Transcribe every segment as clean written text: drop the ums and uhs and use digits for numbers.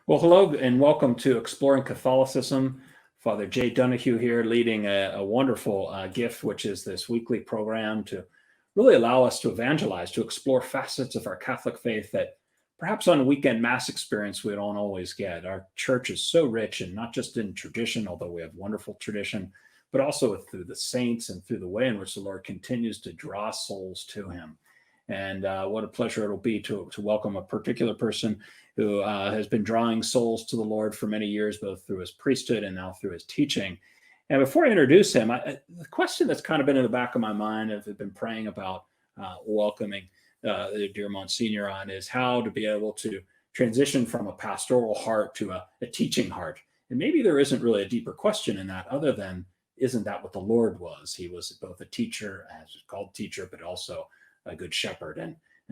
Well, hello and welcome to Exploring Catholicism. Father Jay Donahue here, leading a wonderful gift, which is this weekly program to really allow us to evangelize, to explore facets of our Catholic faith that perhaps on a weekend mass experience we don't always get. Our church is so rich, and not just in tradition, although we have wonderful tradition, but also through the saints and through the way in which the Lord continues to draw souls to him. And what a pleasure it'll be to welcome a particular person who has been drawing souls to the Lord for many years, both through his priesthood and now through his teaching. And before I introduce him, the question that's kind of been in the back of my mind, as I've been praying about welcoming the dear Monsignor on, is how to be able to transition from a pastoral heart to a teaching heart. And maybe there isn't really a deeper question in that, other than, isn't that what the Lord was? He was both a teacher, as it's called teacher, but also a good shepherd.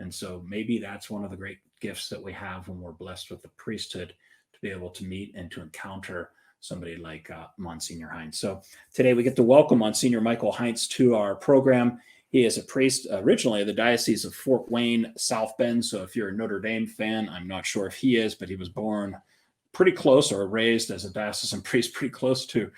And so maybe that's one of the great gifts that we have when we're blessed with the priesthood, to be able to meet and to encounter somebody like Monsignor Heintz. So today we get to welcome Monsignor Michael Heintz to our program. He is a priest originally of the Diocese of Fort Wayne, South Bend. So if you're a Notre Dame fan, I'm not sure if he is, but he was born pretty close, or raised as a diocesan priest pretty close to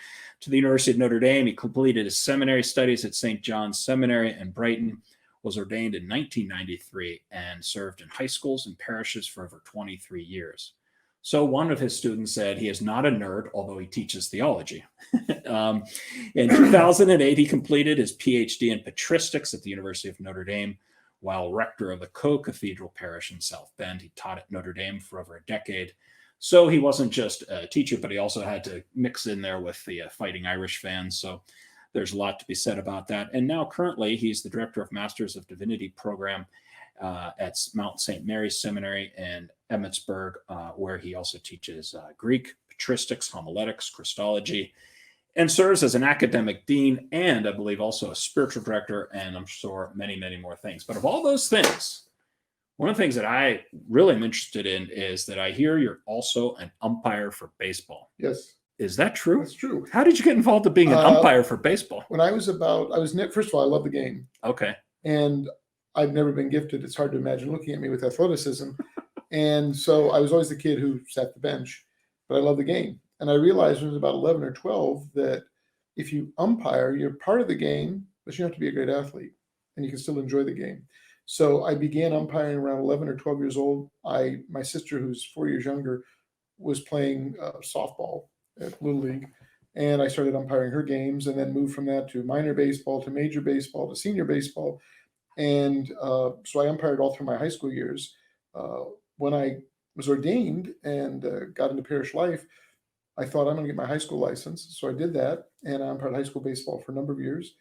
the University of Notre Dame. He completed his seminary studies at St. John's Seminary in Brighton, was ordained in 1993, and served in high schools and parishes for over 23 years. So one of his students said he is not a nerd, although he teaches theology. In 2008, he completed his PhD in patristics at the University of Notre Dame. While rector of the co-cathedral parish in South Bend, he taught at Notre Dame for over a decade. So he wasn't just a teacher, but he also had to mix in there with the Fighting Irish fans. So there's a lot to be said about that. And now currently he's the director of Masters of Divinity program at Mount St. Mary's Seminary in Emmitsburg, where he also teaches Greek, patristics, homiletics, Christology, and serves as an academic dean, and I believe also a spiritual director, and I'm sure many, many more things. But of all those things, one of the things that I really am interested in is that I hear you're also an umpire for baseball. Yes. Is that true? That's true. How did you get involved in being an umpire for baseball? When first of all, I love the game. Okay. And I've never been gifted. It's hard to imagine looking at me with athleticism. And so I was always the kid who sat the bench, but I love the game. And I realized when I was about 11 or 12 that if you umpire, you're part of the game, but you don't have to be a great athlete, and you can still enjoy the game. So I began umpiring around 11 or 12 years old. My sister, who's 4 years younger, was playing softball at Little League, and I started umpiring her games, and then moved from that to minor baseball, to major baseball, to senior baseball. And so I umpired all through my high school years. When I was ordained and got into parish life, I thought, I'm going to get my high school license. So I did that, and I umpired high school baseball for a number of years.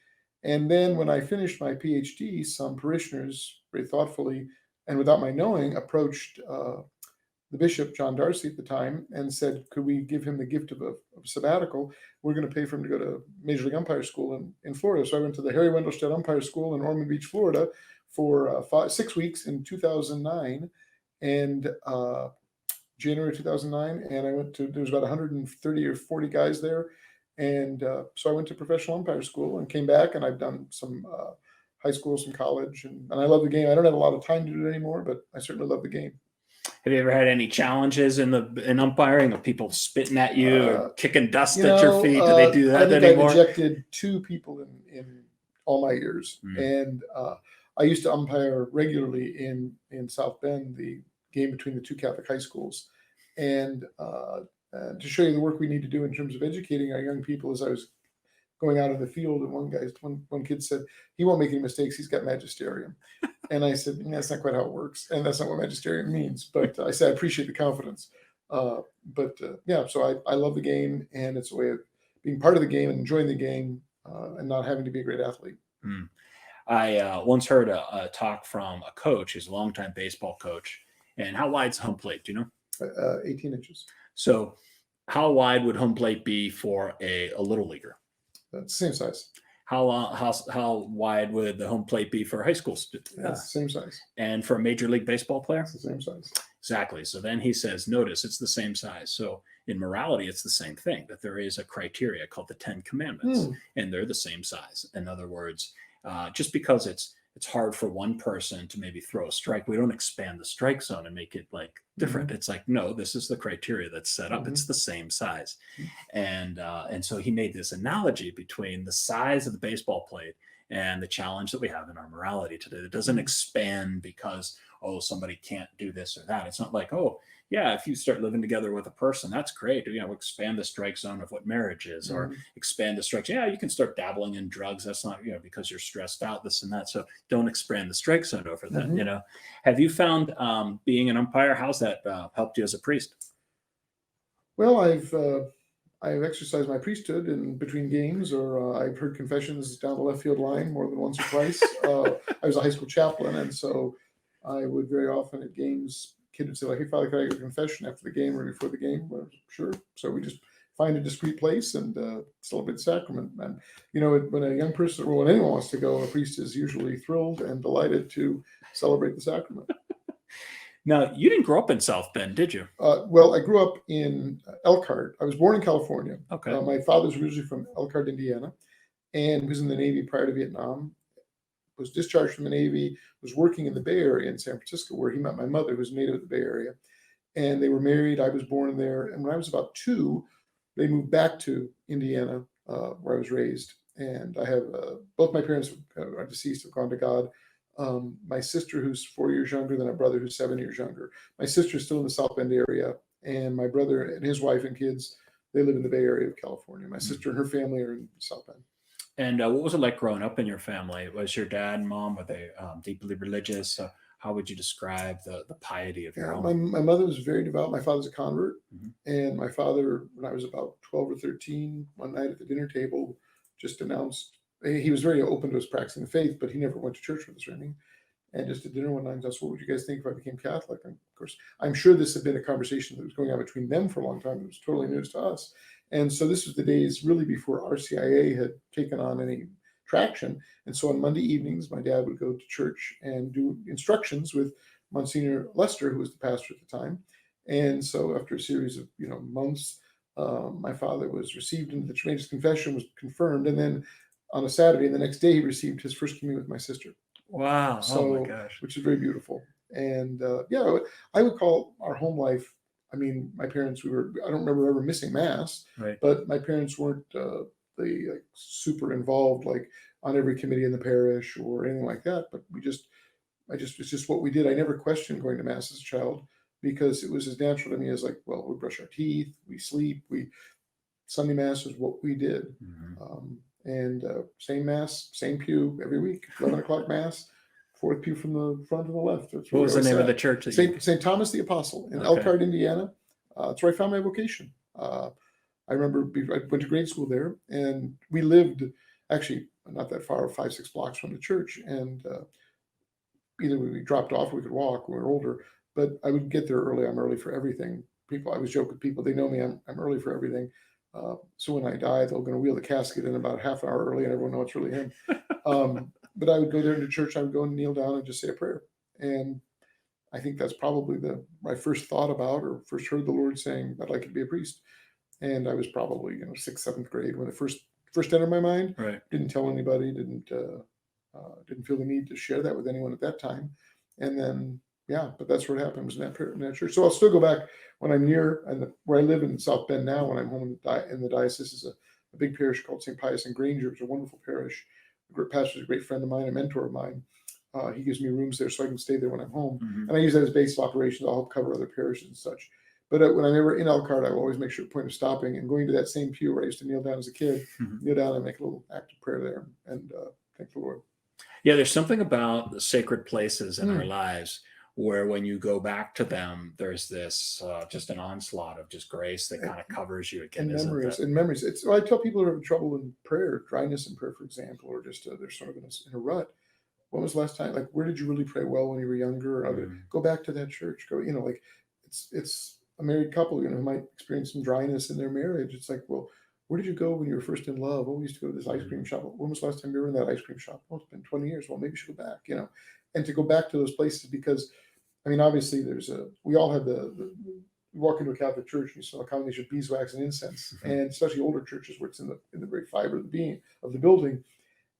And then when I finished my PhD, some parishioners very thoughtfully and without my knowing approached the bishop, John Darcy at the time, and said, could we give him the gift of a sabbatical? We're going to pay for him to go to Major League Umpire School in Florida. So I went to the Harry Wendelstedt Umpire School in Ormond Beach, Florida for 6 weeks in 2009, and January 2009. And I went to, there was about 130 or 40 guys there. And so I went to professional umpire school and came back, and I've done some high school, some college, and I love the game. I don't have a lot of time to do it anymore, but I certainly love the game. Have you ever had any challenges in umpiring, of people spitting at you or kicking dust at your feet? Do they do that anymore? I've ejected 2 people in all my years. And I used to umpire regularly in South Bend, the game between the 2 Catholic high schools. And to show you the work we need to do in terms of educating our young people, as I was going out in the field, and one kid said, he won't make any mistakes, he's got magisterium. And I said, that's not quite how it works, and that's not what magisterium means. But I said, I appreciate the confidence. Yeah, so I love the game, and it's a way of being part of the game and enjoying the game, and not having to be a great athlete. I once heard a talk from a coach, who's a longtime baseball coach. And how wide's home plate? Do you know? 18 inches. So how wide would home plate be for a little leaguer? That's the same size. How wide would the home plate be for a high school student? That's the same size. And for a major league baseball player? It's the same size. Exactly. So then he says, notice it's the same size. So in morality, it's the same thing, that there is a criteria called the 10 Commandments, and they're the same size. In other words, just because it's it's hard for one person to maybe throw a strike. We don't expand the strike zone and make it like different. It's like, no, this is the criteria that's set up. It's the same size. And so he made this analogy between the size of the baseball plate and the challenge that we have in our morality today. It doesn't expand because, oh, somebody can't do this or that. It's not like, oh, yeah, if you start living together with a person, that's great. Expand the strike zone of what marriage is, or expand the strike. Yeah, you can start dabbling in drugs. That's not, because you're stressed out, this and that. So don't expand the strike zone over that. Have you found being an umpire, how's that helped you as a priest? Well, I've exercised my priesthood in between games, or I've heard confessions down the left field line more than once or twice. I was a high school chaplain, and so I would very often at games, kid would say, like, hey, Father, can I get a confession after the game or before the game? Well, sure. So we just find a discreet place and celebrate the sacrament. And, when a young person, or when anyone wants to go, a priest is usually thrilled and delighted to celebrate the sacrament. Now, you didn't grow up in South Bend, did you? Well, I grew up in Elkhart. I was born in California. Okay. My father's originally from Elkhart, Indiana, and was in the Navy prior to Vietnam. Was discharged from the Navy, was working in the Bay Area in San Francisco, where he met my mother, who's native of the Bay Area. And they were married. I was born there. And when I was about 2, they moved back to Indiana, where I was raised. And I have both my parents are deceased, have gone to God. My sister, who's 4 years younger, than a brother who's 7 years younger. My sister is still in the South Bend area, and my brother and his wife and kids, they live in the Bay Area of California. My sister and her family are in South Bend. And what was it like growing up in your family? Was your dad and mom, were they deeply religious? How would you describe the piety of your home? My mother was very devout. My father's a convert. And my father, when I was about 12 or 13, one night at the dinner table, just announced, he was very open to us practicing the faith, but he never went to church with us or anything. And just at dinner one night, asked, what would you guys think if I became Catholic? And of course, I'm sure this had been a conversation that was going on between them for a long time. It was totally news to us. And so this was the days really before RCIA had taken on any traction. And so on Monday evenings, my dad would go to church and do instructions with Monsignor Lester, who was the pastor at the time. And so after a series of months, my father was received into the church. His confession was confirmed. And then on a Saturday, and the next day, he received his first communion with my sister. Wow. So, oh my gosh. Which is very beautiful. And I would call our home life, I mean, my parents, I don't remember ever missing Mass, Right. but my parents weren't super involved, like on every committee in the parish or anything like that. But it's just what we did. I never questioned going to Mass as a child because it was as natural to me as like, well, we brush our teeth, we sleep, Sunday Mass is what we did. And same Mass, same pew every week, 11 o'clock Mass, 4th pew from the front to the left. That's what was the name of the church? St. Thomas the Apostle in Elkhart, Indiana. That's where I found my vocation. I remember I went to grade school there, and we lived actually not that far, 5-6 blocks from the church. And either we dropped off or we could walk when we were older, but I would get there early. I'm early for everything. I always joke with people, they know me, I'm early for everything. So when I die, they're going to wheel the casket in about half an hour early, and everyone knows it's really him. But I would go there to church. I would go and kneel down and just say a prayer. And I think that's probably my first thought about, or first heard the Lord saying, I'd like to be a priest. And I was probably 6th, 7th grade when it first entered my mind. Right. Didn't tell anybody. Didn't feel the need to share that with anyone at that time. And then but that's what happened, was in that church. So I'll still go back when I'm near, and where I live in South Bend now, when I'm home in the diocese, is a big parish called St. Pius and Granger. It's a wonderful parish. The pastor is a great friend of mine, a mentor of mine. He gives me rooms there so I can stay there when I'm home. And I use that as base of operations. I'll help cover other parishes and such. But when I'm ever in Elkhart, I will always make sure point of stopping and going to that same pew where I used to kneel down as a kid, kneel down and make a little act of prayer there and thank the Lord. Yeah, there's something about the sacred places in our lives where when you go back to them, there's this just an onslaught of just grace that kind of covers you again. And memories. I tell people who are in trouble in prayer, dryness in prayer, for example, or just they're sort of in a rut. When was the last time? Like, where did you really pray well when you were younger? Or go back to that church. Go, like it's a married couple, who might experience some dryness in their marriage. It's like, well, where did you go when you were first in love? Oh, we used to go to this ice cream shop. When was the last time you were in that ice cream shop? Oh, it's been 20 years. Well, maybe you should go back, and to go back to those places, because I mean, obviously we all have you walk into a Catholic church and you smell a combination of beeswax and incense, and especially older churches where it's in the very fiber of the being of the building.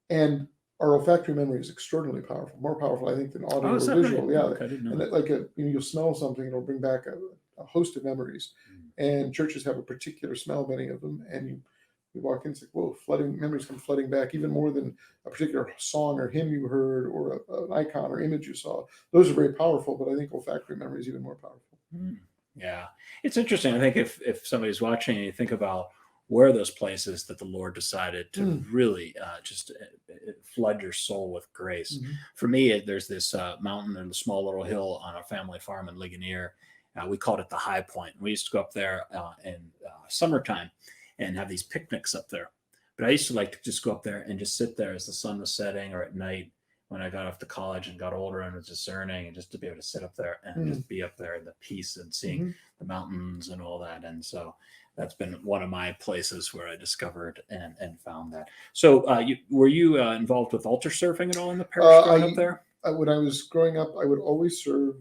And our olfactory memory is extraordinarily powerful, more powerful, I think, than audio or visual. Right? Yeah, Okay, I didn't know and that. that, like you'll smell something, it'll bring back a host of memories. And churches have a particular smell, many of them, and you walk in, it's like, whoa, memories come flooding back, even more than a particular song or hymn you heard or an icon or image you saw. Those are very powerful, but I think olfactory memory is even more powerful. Yeah, it's interesting. I think if somebody's watching and you think about where are those places that the Lord decided to really just flood your soul with grace. For me, there's this mountain and a small little hill on our family farm in Ligonier. We called it the High Point. We used to go up there in summertime and have these picnics up there. But I used to like to just go up there and just sit there as the sun was setting, or at night when I got off to college and got older and was discerning, and just to be able to sit up there and just be up there in the peace and seeing the mountains and all that. And so that's been one of my places where I discovered and found that. So were you involved with altar serving at all in the parish growing up there? When I was growing up, I would always serve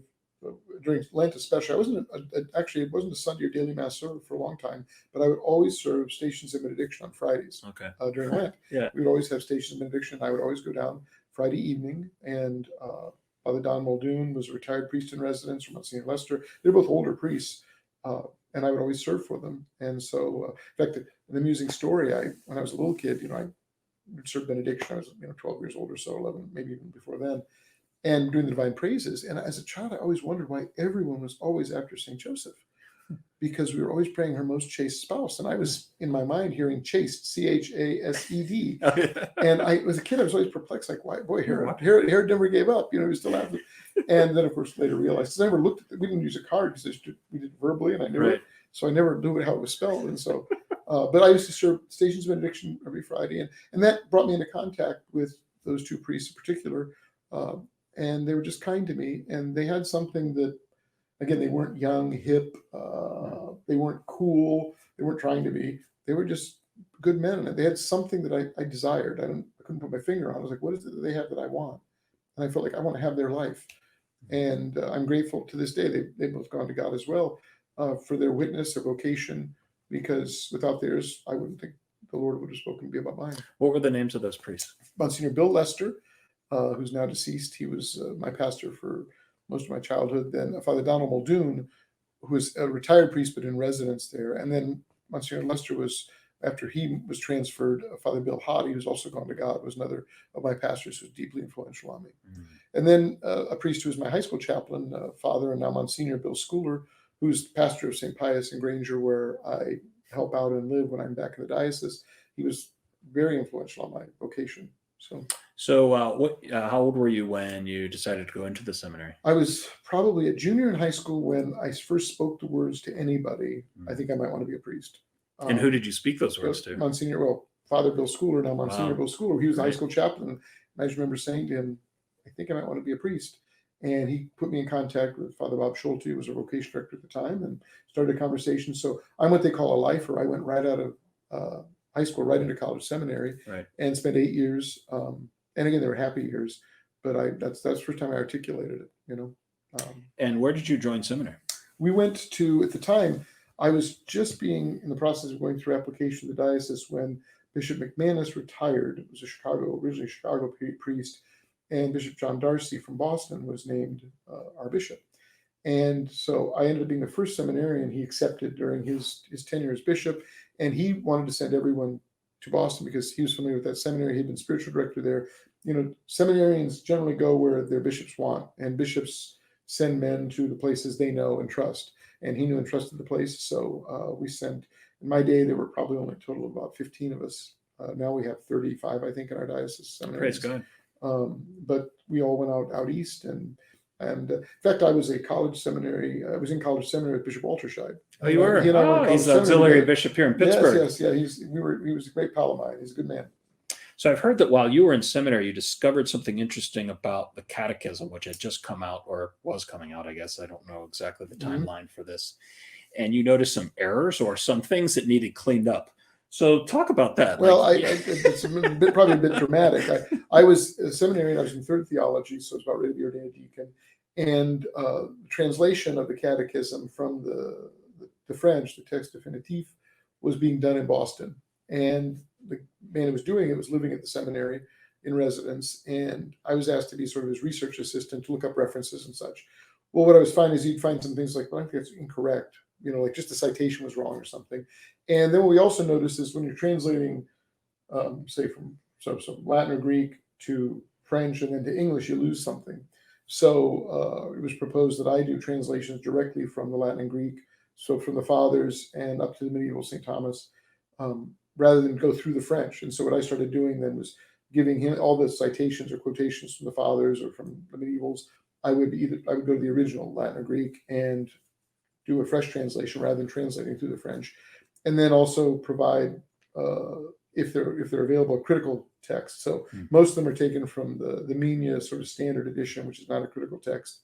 during Lent, especially. I wasn't actually, it wasn't a Sunday or daily mass server for a long time, but I would always serve stations of benediction on Fridays. Okay. During Lent. Yeah. We would always have stations of benediction. I would always go down Friday evening, and Father Don Muldoon was a retired priest in residence from Monsignor Lester. They're both older priests, and I would always serve for them. And so, in fact, an amusing story, when I was a little kid, I would serve benediction. I was 12 years old or so, 11, maybe even before then, and doing the divine praises. And as a child, I always wondered why everyone was always after St. Joseph, because we were always praying her most chaste spouse. And I was, in my mind, hearing chaste, C-H-A-S-E-D. And as a kid, I was always perplexed, like, why, boy, Herod never gave up. He was still after. And then, of course, later realized, because I never looked at it, we didn't use a card because we did it verbally, and I knew it. So I never knew how it was spelled. And so, but I used to serve stations of benediction every Friday. And that brought me into contact with those two priests in particular. And they were just kind to me. And they had something that, again, they weren't young, hip, they weren't cool, they weren't trying to be. They were just good men, and they had something that I desired. I couldn't put my finger on. I was like, what is it that they have that I want? And I felt like I want to have their life. And I'm grateful to this day. They've both gone to God as well for their witness, their vocation, because without theirs, I wouldn't think the Lord would have spoken to me about mine. What were the names of those priests? Monsignor Bill Lester, who's now deceased. He was my pastor for most of my childhood. Then Father Donald Muldoon, who was a retired priest but in residence there. And then Monsignor Lester was, after he was transferred, Father Bill Hoddy, who's also gone to God, was another of my pastors who was deeply influential on me. And then a priest who was my high school chaplain, Father and now Monsignor Bill Schooler, who's pastor of St. Pius in Granger, where I help out and live when I'm back in the diocese. He was very influential on my vocation. So how old were you when you decided to go into the seminary? I was probably a junior in high school when I first spoke the words to anybody. I think I might want to be a priest. And who did you speak those words to? Father Bill Schooler, now Monsignor Bill Schooler. He was a high school chaplain. And I just remember saying to him, I think I might want to be a priest. And he put me in contact with Father Bob Schulte, who was a vocation director at the time, and started a conversation. So I'm what they call a lifer. I went right out of high school, right into college seminary, and spent 8 years. And again, they were happy years, but that's the first time I articulated it, And where did you join seminary? We went to, at the time, I was just being in the process of going through application to the diocese when Bishop McManus retired. It was originally a Chicago priest, and Bishop John Darcy from Boston was named our bishop. And so I ended up being the first seminarian he accepted during his tenure as bishop, and he wanted to send everyone to Boston because he was familiar with that seminary. He'd been spiritual director there. Seminarians generally go where their bishops want, and bishops send men to the places they know and trust. And he knew and trusted the place. So we sent, in my day, there were probably only a total of about 15 of us. Now we have 35, I think, in our diocese. Praise God. But we all went out east. And in fact, I was in college seminary with Bishop Walterscheid. Oh, you were? He's the auxiliary bishop here in Pittsburgh. Yes. He was a great pal of mine. He's a good man. So I've heard that while you were in seminary, you discovered something interesting about the Catechism, which had just come out, or was coming out, I guess. I don't know exactly the timeline for this. And you noticed some errors or some things that needed cleaned up. So talk about that. Well, it's probably a bit dramatic. I was a seminarian. I was in third theology, so I was about ready to be ordained deacon. And translation of the Catechism from the French, the text definitif, was being done in Boston. And the man who was doing it was living at the seminary. in residence, and I was asked to be sort of his research assistant to look up references and such. Well, what I was finding is you'd find some things like, well, I think that's incorrect, like just the citation was wrong or something. And then what we also noticed is when you're translating, say from some Latin or Greek to French and then to English, you lose something. So it was proposed that I do translations directly from the Latin and Greek, so from the Fathers and up to the medieval St. Thomas, rather than go through the French. And so what I started doing then was giving him all the citations or quotations from the Fathers or from the medievals. I would go to the original Latin or Greek and do a fresh translation rather than translating through the French, and then also provide, if they're available, critical text. So most of them are taken from the Mina sort of standard edition, which is not a critical text.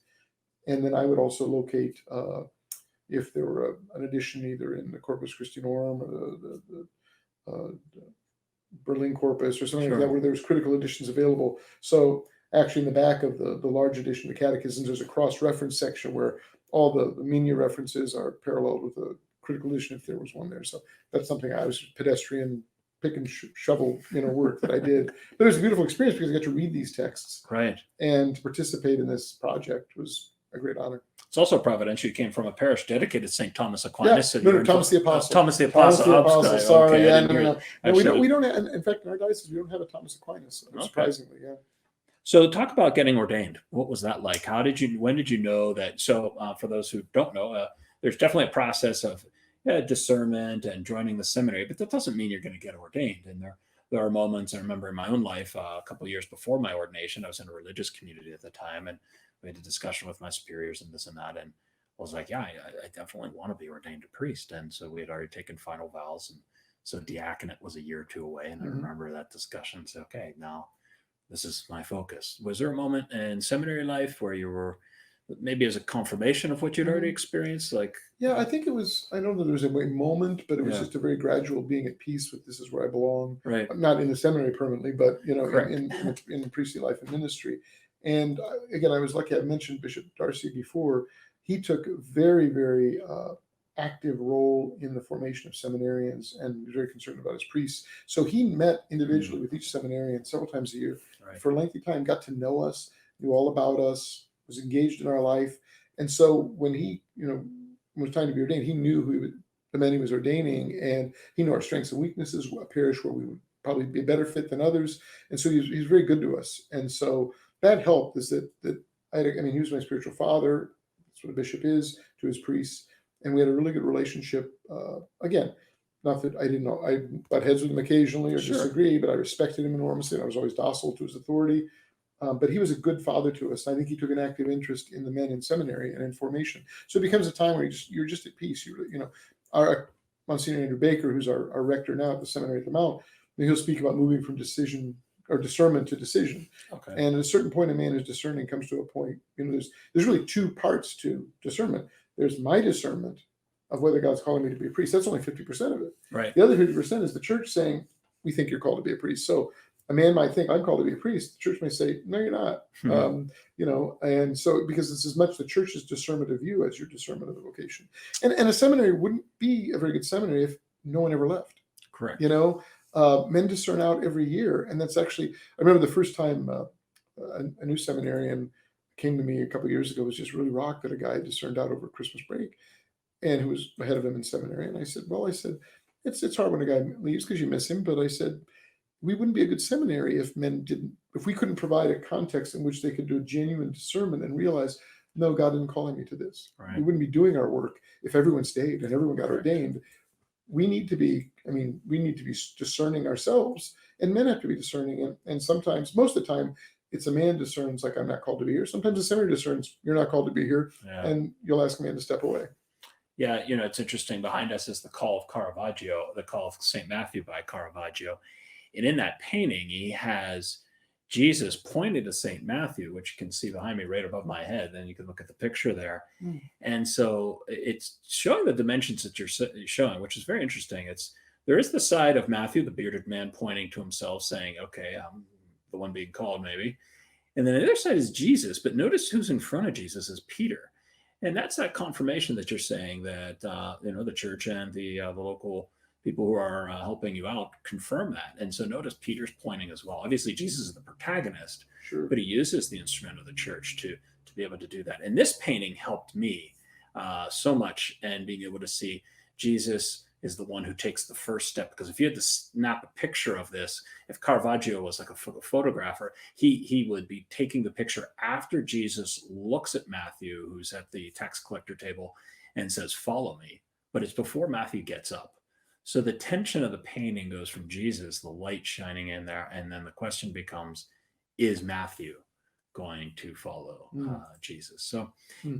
And then I would also locate if there were an edition either in the Corpus Christianorum or the Berlin Corpus or something like that, where there was critical editions available. So actually in the back of the large edition, the Catechisms, there's a cross-reference section where all the Mina references are paralleled with a critical edition if there was one there. So that's something I was pedestrian pick and shovel work that I did. But it was a beautiful experience because I got to read these texts. Right. And to participate in this project was a great honor. It's also providential. You came from a parish dedicated to St. Thomas Aquinas. Yeah, no, Thomas the Apostle. Thomas the Apostle. Sorry, okay, yeah, no. We don't have, in fact, in our diocese, we don't have a Thomas Aquinas, surprisingly, yeah. So talk about getting ordained. What was that like? When did you know that? So for those who don't know, there's definitely a process of discernment and joining the seminary, but that doesn't mean you're going to get ordained. And there are moments, I remember in my own life, a couple of years before my ordination, I was in a religious community at the time, and we had a discussion with my superiors and this and that. And I was like, I definitely want to be ordained a priest. And so we had already taken final vows. And so diaconate was a year or two away. And I remember that discussion. So, okay, now this is my focus. Was there a moment in seminary life where you were maybe as a confirmation of what you'd already experienced? Yeah, I think it was, I don't know, there was a moment, but it was just a very gradual being at peace with this is where I belong. Right. Not in the seminary permanently, but, in priestly life and ministry. And again, I was lucky. I mentioned Bishop Darcy before. He took a very, very active role in the formation of seminarians and was very concerned about his priests. So he met individually with each seminarian several times a year for a lengthy time, got to know us, knew all about us, was engaged in our life. And so when he, when it was time to be ordained, he knew the men he was ordaining, and he knew our strengths and weaknesses, a parish where we would probably be a better fit than others. And so he's very good to us. And so that helped, is that he was my spiritual father. That's what a bishop is to his priests. And we had a really good relationship. Again, not that I didn't know, I butt heads with him occasionally or disagree, but I respected him enormously. And I was always docile to his authority. But he was a good father to us. I think he took an active interest in the men in seminary and in formation. So it becomes a time where you're just at peace. Our Monsignor Andrew Baker, who's our rector now at the seminary at the Mount, he'll speak about moving from decision or discernment to decision. Okay. And at a certain point, a man who's discerning comes to a point, there's really two parts to discernment. There's my discernment of whether God's calling me to be a priest. That's only 50% of it. Right. The other 50% is the church saying, we think you're called to be a priest. So a man might think, I'm called to be a priest. The church may say, no, you're not. And so because it's as much the church's discernment of you as your discernment of the vocation. And a seminary wouldn't be a very good seminary if no one ever left. Correct. Men discern out every year. And that's actually, I remember the first time a new seminarian came to me a couple of years ago, was just really rocked that a guy discerned out over Christmas break and who was ahead of him in seminary. And I said, it's hard when a guy leaves because you miss him. But I said, we wouldn't be a good seminary if we couldn't provide a context in which they could do a genuine discernment and realize, no, God didn't call me to this. Right. We wouldn't be doing our work if everyone stayed and everyone got ordained. We need to be discerning ourselves, and men have to be discerning. And sometimes, most of the time, it's a man discerns, like, I'm not called to be here. Sometimes a seminary discerns, you're not called to be here, and you'll ask a man to step away. Yeah, it's interesting. Behind us is the call of Caravaggio, the call of St. Matthew by Caravaggio. And in that painting, he has Jesus pointed to St. Matthew, which you can see behind me right above my head. Then you can look at the picture there. Mm. And so it's showing the dimensions that you're showing, which is very interesting. There is the side of Matthew, the bearded man, pointing to himself, saying, okay, I'm the one being called, maybe. And then the other side is Jesus. But notice who's in front of Jesus is Peter. And that's that confirmation that you're saying that, the church and the local people who are helping you out confirm that. And so notice Peter's pointing as well. Obviously, Jesus is the protagonist, Sure. but he uses the instrument of the church to be able to do that. And this painting helped me so much, and being able to see Jesus is the one who takes the first step. Because if you had to snap a picture of this, if Caravaggio was like a photographer, he would be taking the picture after Jesus looks at Matthew, who's at the tax collector table, and says, "Follow me." But it's before Matthew gets up. So the tension of the painting goes from Jesus, the light shining in there, and then the question becomes, is Matthew going to follow Jesus? So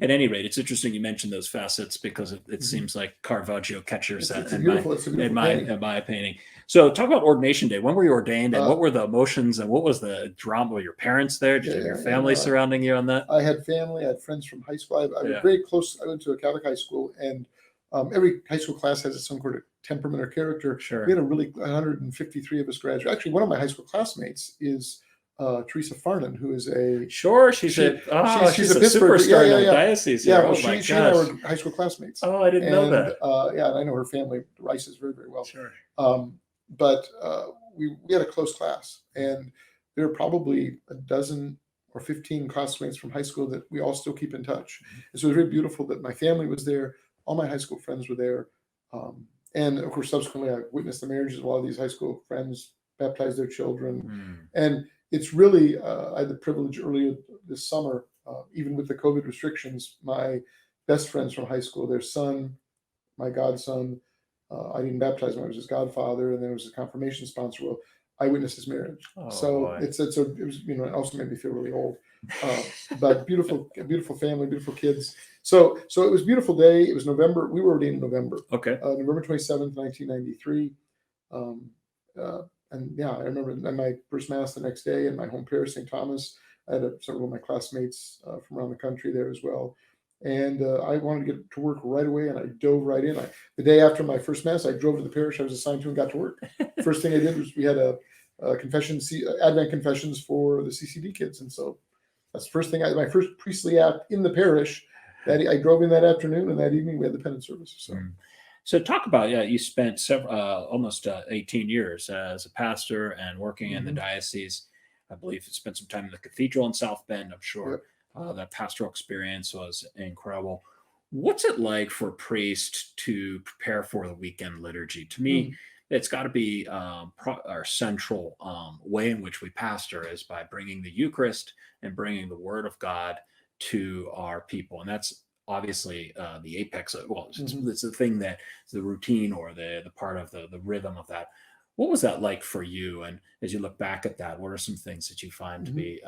at any rate, it's interesting you mentioned those facets, because it seems like Caravaggio catches that in my painting. So talk about ordination day. When were you ordained, and what were the emotions, and what was the drama? Were your parents there? Did you have your family surrounding you on that? I had family. I had friends from high school. I was very close. I went to a Catholic high school, and every high school class has its own sort of temperament or character. Sure. We had 153 of us graduate. Actually, one of my high school classmates is Teresa Farnan, who is she's a superstar in the diocese. Yeah, well, she and I were high school classmates. Oh, I didn't know that. Yeah, and I know her family, the Rices, very, very well. Sure. But we had a close class, and there are probably a dozen or 15 classmates from high school that we all still keep in touch. And so it was very beautiful that my family was there, all my high school friends were there, and of course, subsequently, I witnessed the marriages of a lot of these high school friends, baptized their children, and it's really, I had the privilege earlier this summer, even with the COVID restrictions, my best friends from high school, their son, my godson, I didn't baptize him, I was his godfather, and then it was his confirmation sponsor. Well, I witnessed his marriage. It was, it also made me feel really old. But beautiful family, beautiful kids. So it was a beautiful day. It was November. We were ordained in November. Okay. November 27th, 1993. And yeah, I remember my first mass the next day in my home parish, St. Thomas. I had several of my classmates from around the country there as well. And I wanted to get to work right away, and I dove right in. The day after my first mass, I drove to the parish I was assigned to and got to work. First thing I did was we had a Advent confessions for the CCD kids. And so that's the first thing, my first priestly act in the parish. That I drove in that afternoon, and that evening we had the penance service. So talk about, you spent almost 18 years as a pastor and working in the diocese. I believe you spent some time in the cathedral in South Bend. I'm sure that pastoral experience was incredible. What's it like for a priest to prepare for the weekend liturgy? To me, it's got to be our central way in which we pastor is by bringing the Eucharist and bringing the Word of God to our people. And that's obviously the apex of, it's the thing that the routine or the part of the rhythm of that. What was that like for you? And as you look back at that, what are some things that you find to be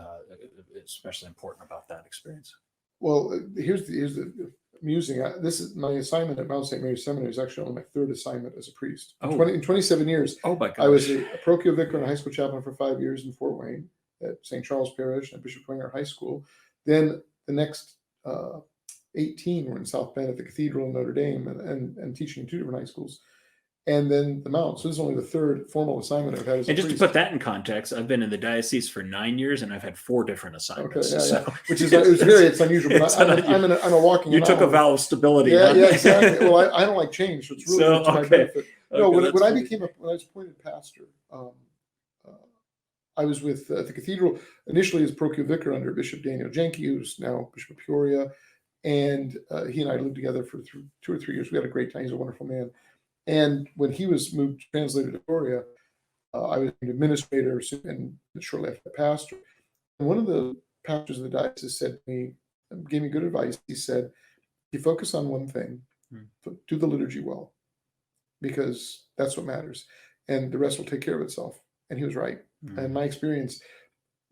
especially important about that experience? Well, here's the amusing. This is my assignment at Mount St. Mary's Seminary is actually only my third assignment as a priest. In 27 years. Oh my gosh. I was a parochial vicar and a high school chaplain for 5 years in Fort Wayne at St. Charles Parish and Bishop Winger High School. Then the next 18 were in South Bend at the Cathedral in Notre Dame and teaching in 2 different high schools. And then the Mount. So this is only the third formal assignment I've had as a priest. To put that in context, I've been in the diocese for 9 years, and I've had 4 different assignments. Okay, Which is it's unusual. But I'm a walking. You took a vow of stability. Yeah, exactly. Well, I don't like change, so it's really to my benefit. No, when I was appointed pastor, I was with the cathedral initially as parochial vicar under Bishop Daniel Jenke, who's now Bishop of Peoria, and he and I lived together for 2 or 3 years. We had a great time. He's a wonderful man. And when he was moved, translated to Peoria, I was an administrator and shortly after pastor. And one of the pastors of the diocese said to me, gave me good advice. He said, "You focus on one thing, do the liturgy well, because that's what matters, and the rest will take care of itself." And he was right. And my experience,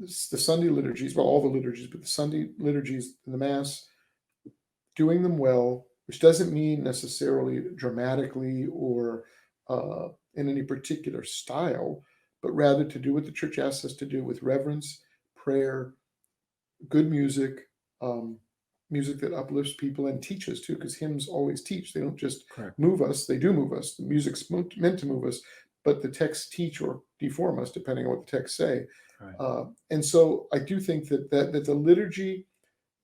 the Sunday liturgies, well, all the liturgies, but the Sunday liturgies and the Mass, doing them well, which doesn't mean necessarily dramatically or in any particular style, but rather to do what the Church asks us to do with reverence, prayer, good music, music that uplifts people and teaches too, because hymns always teach. They don't just move us, they do move us. The music's meant to move us, but the texts teach or deform us depending on what the texts say. And so I do think that the liturgy,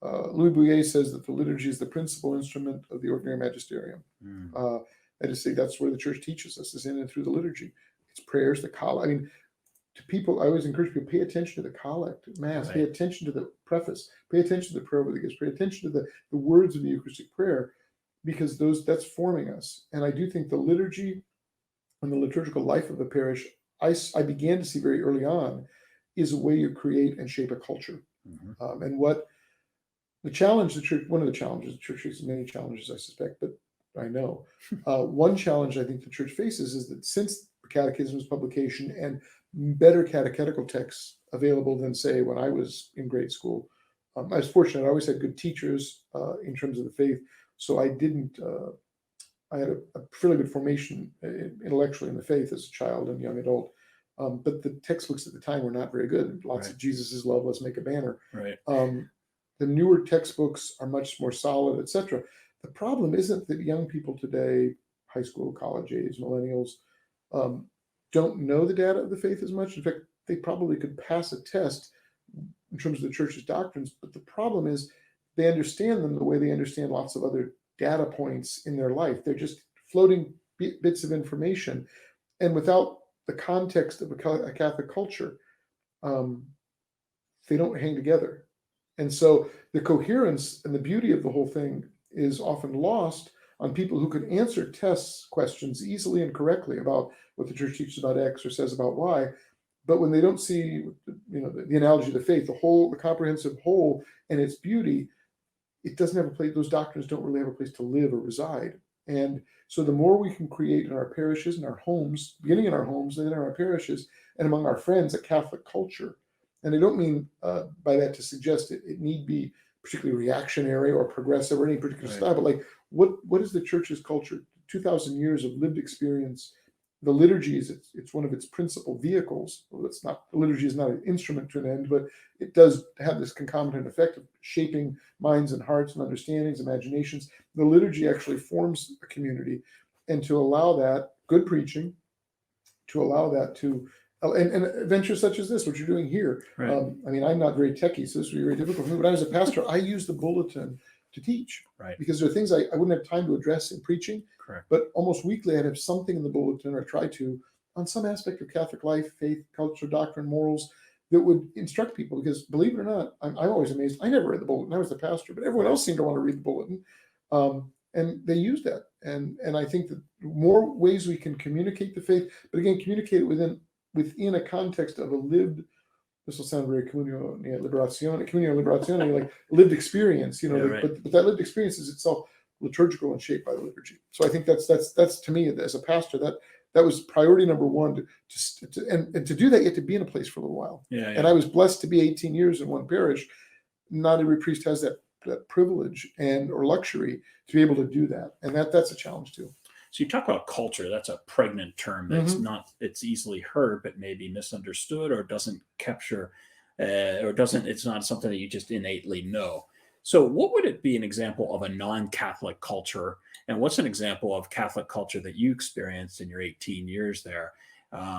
Louis Bouillet says that the liturgy is the principal instrument of the ordinary magisterium. I just say that's where the church teaches us, is in and through the liturgy. It's prayers, the collect. I mean, to people, I always encourage people, pay attention to the collect at Mass, pay attention to the preface, pay attention to the prayer over the gifts, pay attention to the words of the Eucharistic prayer, because that's forming us. And I do think the liturgy and the liturgical life of the parish, I began to see very early on, is a way you create and shape a culture. And what the challenge the church, one of the challenges the church faces, many challenges I suspect, but I know one challenge I think the church faces is that since the Catechism's publication and better catechetical texts available than, say, when I was in grade school, I was fortunate. I always had good teachers in terms of the faith, so I didn't. I had a fairly good formation intellectually in the faith as a child and young adult. But the textbooks at the time were not very good. Lots of Jesus's love, let's make a banner. The newer textbooks are much more solid, etc. The problem isn't that young people today, high school, college age, millennials, don't know the data of the faith as much. In fact, they probably could pass a test in terms of the church's doctrines. But the problem is they understand them the way they understand lots of other data points in their life. They're just floating bits of information. And without the context of a Catholic culture, they don't hang together. And so the coherence and the beauty of the whole thing is often lost on people who can answer test questions easily and correctly about what the church teaches about X or says about Y. But when they don't see, the analogy of the faith, the comprehensive whole and its beauty, it doesn't have a place. Those doctrines don't really have a place to live or reside. And so the more we can create in our parishes and our homes, beginning in our homes and in our parishes and among our friends, a Catholic culture. And I don't mean by that to suggest it need be particularly reactionary or progressive or any particular style, but like what is the church's culture? 2,000 years of lived experience. The liturgy it's one of its principal vehicles. Well, the liturgy is not an instrument to an end, but it does have this concomitant effect of shaping minds and hearts and understandings, imaginations. The liturgy actually forms a community, and to allow that good preaching, to allow that to and ventures such as this, what you're doing here. I mean, I'm not very techie, so this would be very difficult for me. But I was a pastor. I used the bulletin to teach, because there are things I wouldn't have time to address in preaching. But almost weekly, I'd have something in the bulletin, or try to, on some aspect of Catholic life, faith, culture, doctrine, morals, that would instruct people. Because believe it or not, I'm always amazed. I never read the bulletin. I was the pastor, but everyone else seemed to want to read the bulletin, and they used that. And I think that more ways we can communicate the faith, but again, communicate it within a context of a lived. This will sound very communio liberazione, like lived experience, but that lived experience is itself liturgical and shaped by the liturgy. So I think that's to me as a pastor, that was priority number one, to do that. You have to be in a place for a little while. And I was blessed to be 18 years in one parish. Not every priest has that privilege or luxury to be able to do that, and that's a challenge too. So you talk about culture. That's a pregnant term. That's it's easily heard, but maybe misunderstood, or doesn't capture, it's not something that you just innately know. So what would it be an example of a non-Catholic culture? And what's an example of Catholic culture that you experienced in your 18 years there?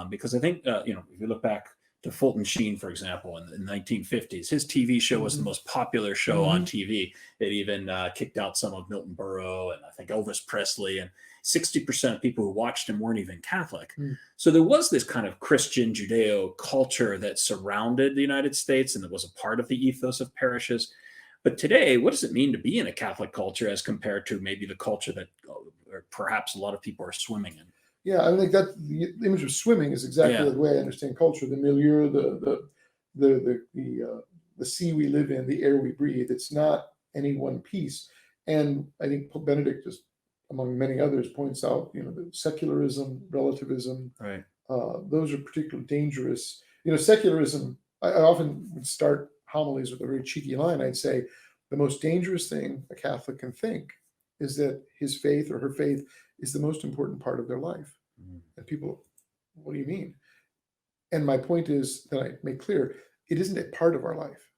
Because I think, if you look back to Fulton Sheen, for example, in the 1950s, his TV show was the most popular show on TV. It even kicked out some of Milton Berle and I think Elvis Presley, and 60% of people who watched him weren't even Catholic. So there was this kind of Christian Judeo culture that surrounded the United States, and that was a part of the ethos of parishes. But today, what does it mean to be in a Catholic culture as compared to maybe the culture that perhaps a lot of people are swimming in? Yeah, I think that the image of swimming is exactly the way I understand culture. The milieu, the sea we live in, the air we breathe. It's not any one piece. And I think Pope Benedict, just among many others, points out, the secularism, relativism. Those are particularly dangerous. Secularism. I often would start homilies with a very cheeky line. I'd say the most dangerous thing a Catholic can think is that his faith or her faith is the most important part of their life. And people, what do you mean? And my point is that I make clear, it isn't a part of our life.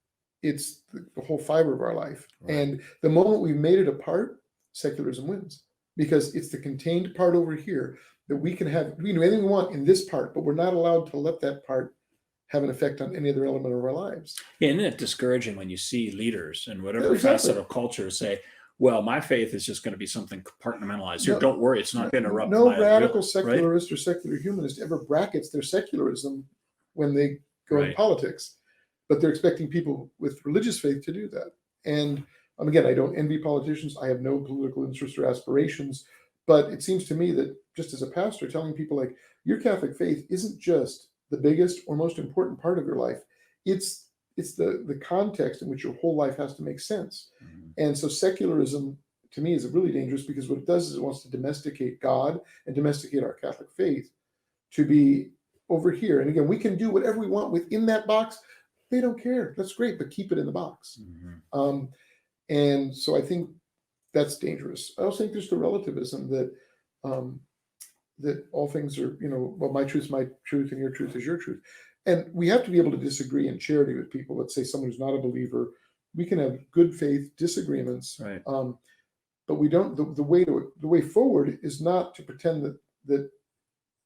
It's the whole fiber of our life. And the moment we've made it a part, secularism wins, because it's the contained part over here that we can do anything we want in this part, but we're not allowed to let that part have an effect on any other element of our lives. Isn't it discouraging when you see leaders and whatever facet of culture say, well, my faith is just going to be something compartmentalized. Here, No, don't worry, it's not going to interrupt no my radical real, secularist or secular humanist ever brackets their secularism when they go in Right. politics, but they're expecting people with religious faith to do that. And again, I don't envy politicians. I have no political interest or aspirations, but it seems to me that just as a pastor, telling people like your Catholic faith isn't just the biggest or most important part of your life. It's the context in which your whole life has to make sense. Mhm. And so secularism to me is really dangerous, because what it does is it wants to domesticate God and domesticate our Catholic faith to be over here. And again, we can do whatever we want within that box. They don't care. That's great, but keep it in the box. Mhm. And so I think that's dangerous. I also think there's the relativism that that all things are, well, my truth is my truth and your truth is your truth. And we have to be able to disagree in charity with people. Let's say someone who's not a believer. We can have good faith disagreements, Right. but we don't. The way forward is not to pretend that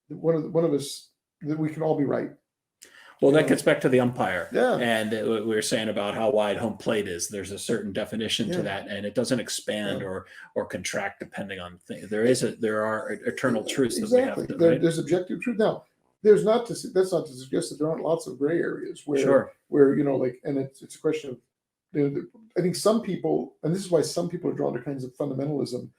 one of us, that we can all be right. Well, that gets back to the umpire. Yeah. And we were saying about how wide home plate is. There's a certain definition to that, and it doesn't expand or contract depending on things. There are eternal truths Exactly. that we have to, right? There's objective truth. Now, that's not to suggest that there aren't lots of gray areas where and it's a question of, I think some people, and this is why some people are drawn to kinds of fundamentalism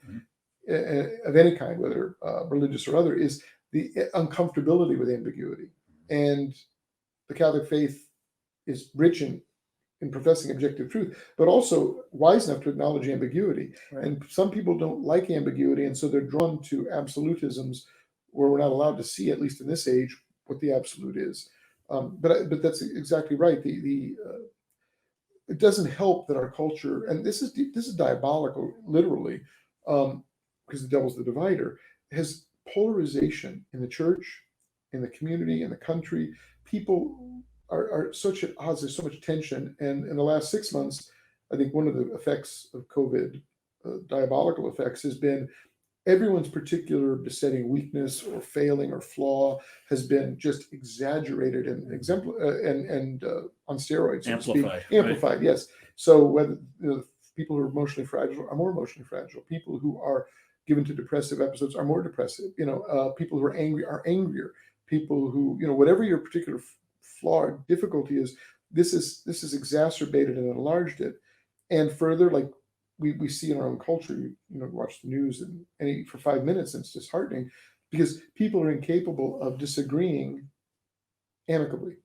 of any kind, whether religious or other, is the uncomfortability with ambiguity. And the Catholic faith is rich in professing objective truth, but also wise enough to acknowledge ambiguity. Right. And some people don't like ambiguity, and so they're drawn to absolutisms where we're not allowed to see, at least in this age, what the absolute is. But that's exactly right. It doesn't help that our culture, and this is diabolical, literally, because the devil's the divider, has polarization in the church, in the community, in the country. People are such at odds. There's so much tension, and in the last 6 months, I think one of the effects of COVID, diabolical effects, has been everyone's particular besetting weakness or failing or flaw has been just exaggerated and and on steroids, Amplified. Amplified, right? Yes. So whether people who are emotionally fragile are more emotionally fragile. People who are given to depressive episodes are more depressive. People who are angry are angrier. People who, whatever your particular flaw or difficulty is, this is exacerbated and enlarged it. And further, like we see in our own culture, watch the news and for 5 minutes, and it's disheartening because people are incapable of disagreeing amicably.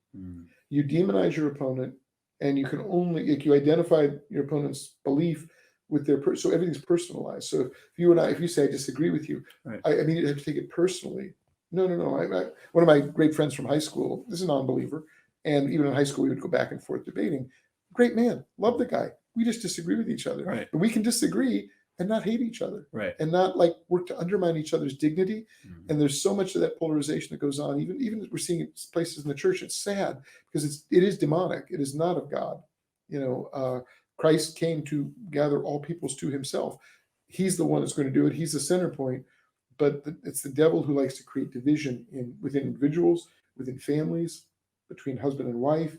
You demonize your opponent, and you can only, you identify your opponent's belief with their so everything's personalized. So if you say I disagree with you, right. I immediately have to take it personally. No. One of my great friends from high school is a non-believer, and even in high school we would go back and forth debating. Great man, love the guy. We just disagree with each other, right. But we can disagree and not hate each other, right. And not like work to undermine each other's dignity. And there's so much of that polarization that goes on. Even as we're seeing it places in the church, it's sad because it is demonic. It is not of God. Christ came to gather all peoples to himself. He's the one that's going to do it. He's the center point. But it's the devil who likes to create division within individuals, within families, between husband and wife,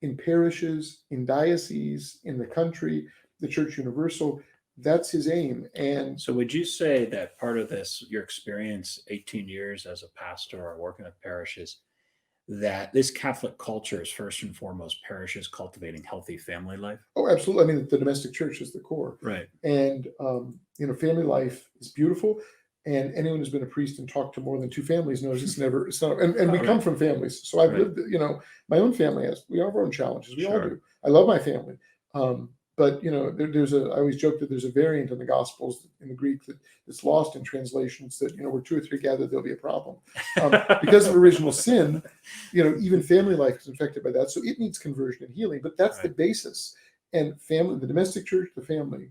in parishes, in dioceses, in the country, the Church Universal. That's his aim. And so would you say that part of this, your experience, 18 years as a pastor or working with parishes, that this Catholic culture is first and foremost parishes cultivating healthy family life? Oh, absolutely. I mean, the domestic church is the core. Right. And, family life is beautiful. And anyone who's been a priest and talked to more than two families knows it's not, and we come from families. So I've lived, my own family we have our own challenges. We all do. I love my family. But I always joke that there's a variant in the Gospels in the Greek that's lost in translations that, where two or three gather, there'll be a problem. Because of original sin, even family life is infected by that. So it needs conversion and healing, but that's the basis. And family, the domestic church, the family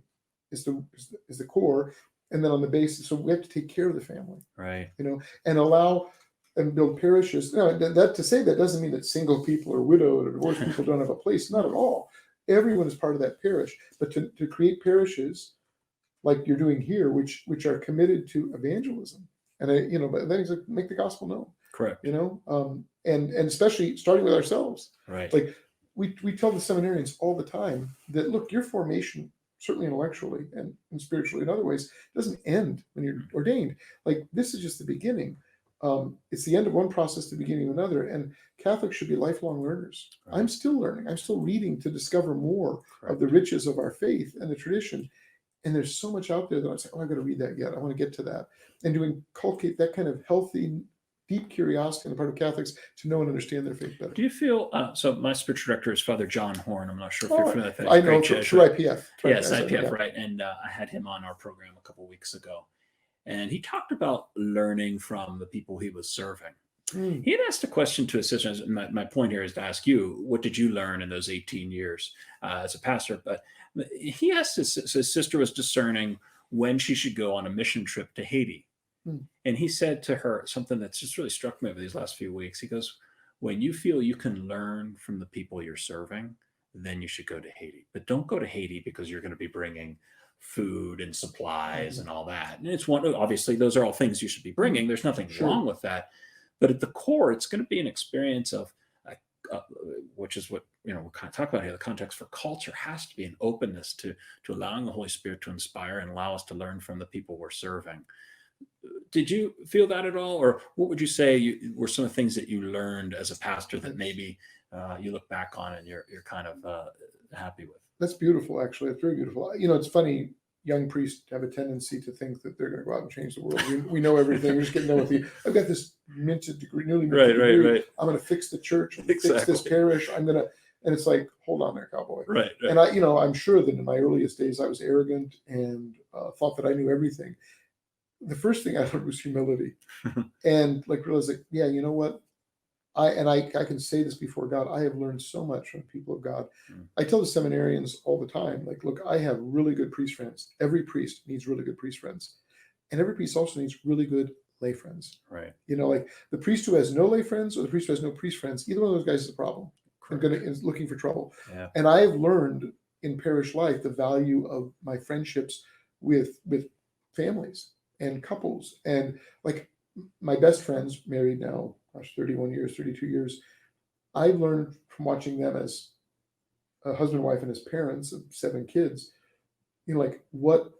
is the core. And then on the basis, so we have to take care of the family, right? And allow and build parishes. That to say that doesn't mean that single people or widowed or divorced people don't have a place. Not at all. Everyone is part of that parish. But to create parishes like you're doing here, which are committed to evangelism, and but then make the gospel known. Correct. And especially starting with ourselves. Right. Like we tell the seminarians all the time that look, your formation certainly intellectually and spiritually in other ways, doesn't end when you're ordained. Like, this is just the beginning. It's the end of one process, the beginning of another. And Catholics should be lifelong learners. Right. I'm still learning. I'm still reading to discover more Correct. of the riches of our faith and the tradition. And there's so much out there that I'm saying, oh, I've got to read that yet. I want to get to that. And to inculcate that kind of healthy, deep curiosity on the part of Catholics to know and understand their faith better. Do you feel, so my spiritual director is Father John Horn. I'm not sure if you're familiar with that. I know, Great through IPF. Yes, IPF, yeah. right. And I had him on our program a couple of weeks ago. And he talked about learning from the people he was serving. He had asked a question to his sister. My point here is to ask you, what did you learn in those 18 years as a pastor? But he asked his sister was discerning when she should go on a mission trip to Haiti. And he said to her something that's just really struck me over these last few weeks. He goes, when you feel you can learn from the people you're serving, then you should go to Haiti. But don't go to Haiti because you're going to be bringing food and supplies and all that. And it's one, obviously, those are all things you should be bringing. There's nothing wrong with that. But at the core, it's going to be an experience of, which is what we're kind of talking about here. The context for culture has to be an openness to allowing the Holy Spirit to inspire and allow us to learn from the people we're serving. Did you feel that at all, or what would you say were some of the things that you learned as a pastor that maybe you look back on and you're kind of happy with? That's beautiful, actually. It's very beautiful. It's funny. Young priests have a tendency to think that they're going to go out and change the world. We know everything. We're just getting done with I've got this minted degree, newly minted degree. Right. I'm going to fix the church. I'm going to fix this parish. And it's like, hold on there, cowboy. Right. And I'm sure that in my earliest days, I was arrogant and thought that I knew everything. The first thing I learned was humility, and realized yeah, you know what? I can say this before God. I have learned so much from people of God. I tell the seminarians all the time, look, I have really good priest friends. Every priest needs really good priest friends, and every priest also needs really good lay friends. Right. The priest who has no lay friends or the priest who has no priest friends, either one of those guys is a problem. Is looking for trouble. Yeah. And I have learned in parish life the value of my friendships with families and couples, and my best friends, married now, 31 years, 32 years. I've learned from watching them as a husband, wife, and as parents of 7 kids, what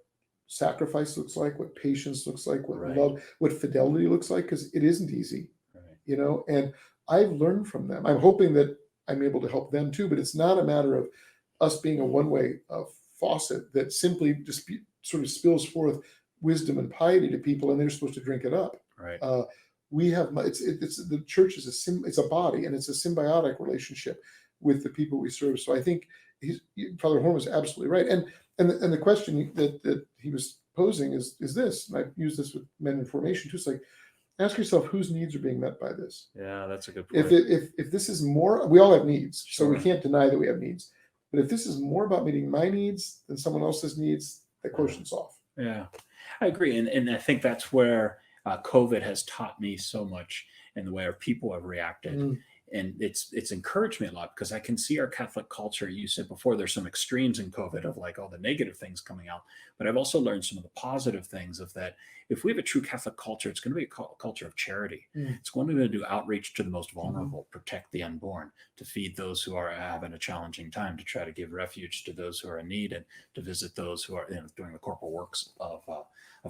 sacrifice looks like, what patience looks like, what love, what fidelity looks like, because it isn't easy, and I've learned from them. I'm hoping that I'm able to help them too, but it's not a matter of us being a one-way faucet that simply just sort of spills forth wisdom and piety to people, and they're supposed to drink it up. Right. We have it's the church is it's a body, and it's a symbiotic relationship with the people we serve. So I think Father Horn was absolutely right. And the question that he was posing is this, and I've used this with men in formation too. It's ask yourself whose needs are being met by this. Yeah, that's a good point. If this is more, we all have needs, so we can't deny that we have needs. But if this is more about meeting my needs than someone else's needs, that quotient's off. Yeah, I agree, and I think that's where COVID has taught me so much in the way our people have reacted. And it's encouraged me a lot, because I can see our Catholic culture. You said before, there's some extremes in COVID of all the negative things coming out, but I've also learned some of the positive things of that. If we have a true Catholic culture, it's going to be a culture of charity. It's going to do outreach to the most vulnerable, protect the unborn, to feed those who are having a challenging time, to try to give refuge to those who are in need, and to visit those who are doing the corporal works of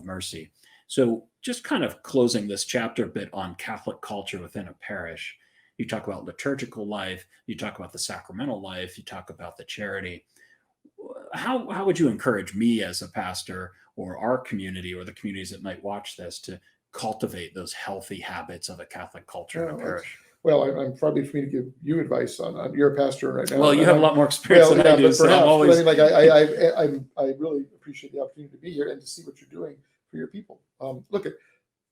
mercy. So just kind of closing this chapter a bit on Catholic culture within a parish. You talk about liturgical life, you talk about the sacramental life, you talk about the charity. How would you encourage me as a pastor, or our community, or the communities that might watch this, to cultivate those healthy habits of a Catholic culture in a parish? Well, I'm probably for me to give you advice on. You're a pastor right now. Well, you have a lot more experience than I do. So I'm always. I really appreciate the opportunity to be here and to see what you're doing for your people. Look,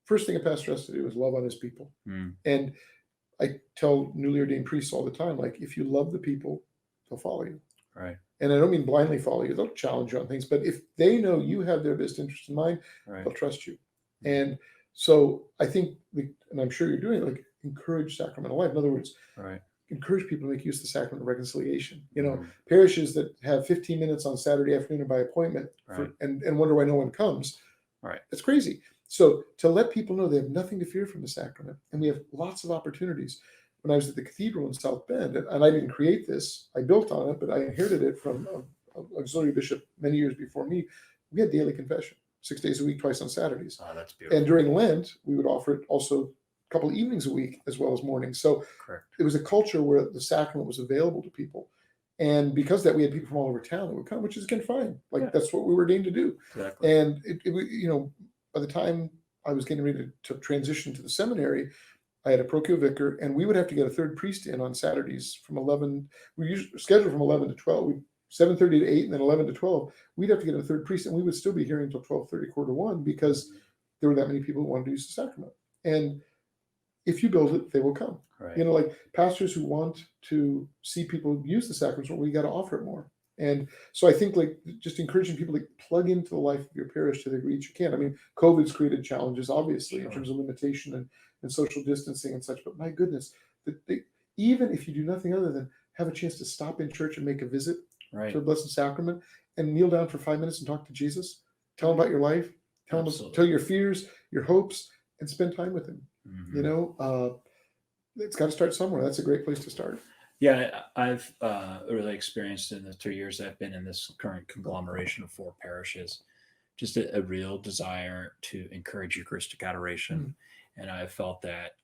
first thing a pastor has to do is love on his people, and I tell newly ordained priests all the time, if you love the people, they'll follow you. Right. And I don't mean blindly follow you. They'll challenge you on things, but if they know you have their best interest in mind, they'll trust you. And so I think, and I'm sure you're doing it, encourage sacramental life. In other words, encourage people to make use of the sacrament of reconciliation. Parishes that have 15 minutes on Saturday afternoon and by appointment and wonder why no one comes. That's crazy. So to let people know they have nothing to fear from the sacrament, and we have lots of opportunities. When I was at the cathedral in South Bend, and I didn't create this, I built on it, but I inherited it from auxiliary bishop many years before me, we had daily confession, 6 days a week, twice on Saturdays. Oh, that's beautiful. And during Lent, we would offer it also a couple of evenings a week as well as mornings. So Correct. it was a culture where the sacrament was available to people. And because of that, we had people from all over town that would come, which is again fine. Like that's what we were ordained to do. Exactly. And by the time I was getting ready to transition to the seminary, I had a parochial vicar, and we would have to get a third priest in on Saturdays from 11. We usually scheduled from 11 to 12. 7:30 to 8, and then 11 to 12. We'd have to get a third priest, and we would still be here until 12:30, 1:45, because there were that many people who wanted to use the sacrament. And if you build it, they will come. Right. Like pastors who want to see people use the sacraments, well, we got to offer it more. And so I think like just encouraging people to plug into the life of your parish to the degree you can. I mean, COVID's created challenges, obviously, in terms of limitation and social distancing and such. But my goodness, even if you do nothing other than have a chance to stop in church and make a visit to the Blessed Sacrament and kneel down for 5 minutes and talk to Jesus, tell him about your life, tell your fears, your hopes, and spend time with him. Mm-hmm. It's got to start somewhere. That's a great place to start. Yeah, I've really experienced in the 3 years I've been in this current conglomeration of 4 parishes, just a real desire to encourage Eucharistic adoration. Mm-hmm. And I felt that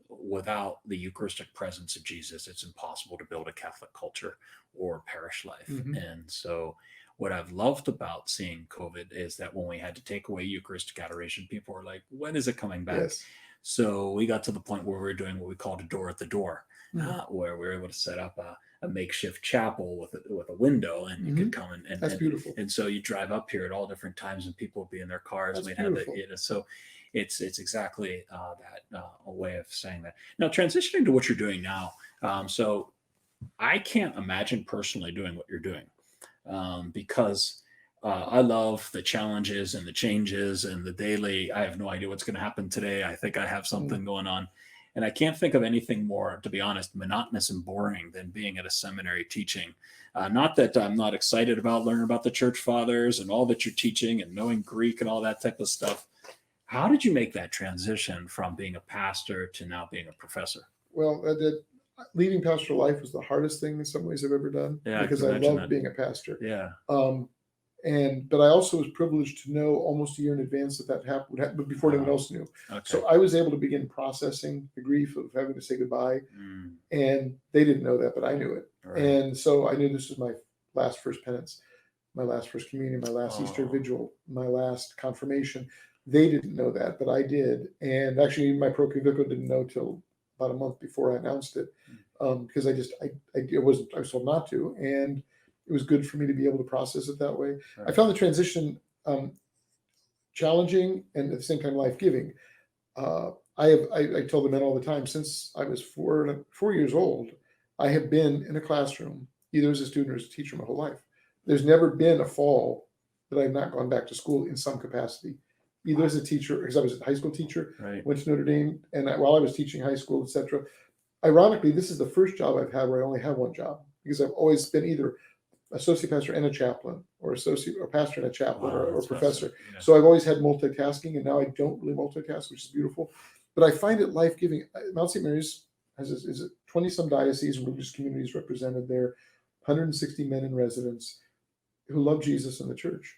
without the Eucharistic presence of Jesus, it's impossible to build a Catholic culture or parish life. Mm-hmm. And so what I've loved about seeing COVID is that when we had to take away Eucharistic adoration, people were like, when is it coming back? Yes. So we got to the point where we were doing what we called a door at the door, where we were able to set up a makeshift chapel with a window, and you could come and that's beautiful. And so you drive up here at all different times, and people would be in their cars. That's and we'd beautiful. have so it's exactly that a way of saying that. Now, transitioning to what you're doing now, so I can't imagine personally doing what you're doing because I love the challenges and the changes and the daily. I have no idea what's going to happen today. I think I have something going on. And I can't think of anything more, to be honest, monotonous and boring than being at a seminary teaching. Not that I'm not excited about learning about the church fathers and all that you're teaching and knowing Greek and all that type of stuff. How did you make that transition from being a pastor to now being a professor? Well, leading pastoral life was the hardest thing in some ways I've ever done, because I loved being a pastor. Yeah. But I also was privileged to know almost a year in advance that happened, but before anyone else knew. Okay. So I was able to begin processing the grief of having to say goodbye. And they didn't know that, but I knew it. Right. And so I knew this was my last first penance, my last first communion, my last Easter vigil, my last confirmation. They didn't know that, but I did. And actually my parochial vicar didn't know till about a month before I announced it, because I was told not to. And it was good for me to be able to process it that way. Right. I found the transition challenging and at the same time life-giving. I tell the men all the time, since I was 4 years old, I have been in a classroom, either as a student or as a teacher my whole life. There's never been a fall that I've not gone back to school in some capacity, either as a teacher, because I was a high school teacher, went to Notre Dame, and while I was teaching high school, etc. Ironically, this is the first job I've had where I only have one job, because I've always been either associate pastor and a chaplain, or associate or pastor and a chaplain, or professor. Yeah. So I've always had multitasking, and now I don't really multitask, which is beautiful. But I find it life-giving. Mount St. Mary's is 20-some dioceses, religious communities represented there, 160 men in residence who love Jesus and the church.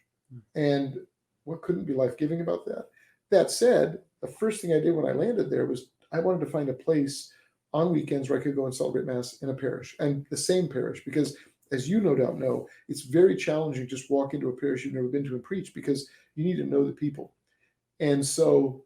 And what couldn't be life-giving about that? That said, the first thing I did when I landed there was I wanted to find a place on weekends where I could go and celebrate Mass in a parish, and the same parish, because as you no doubt know, it's very challenging to just walk into a parish you've never been to and preach, because you need to know the people. And so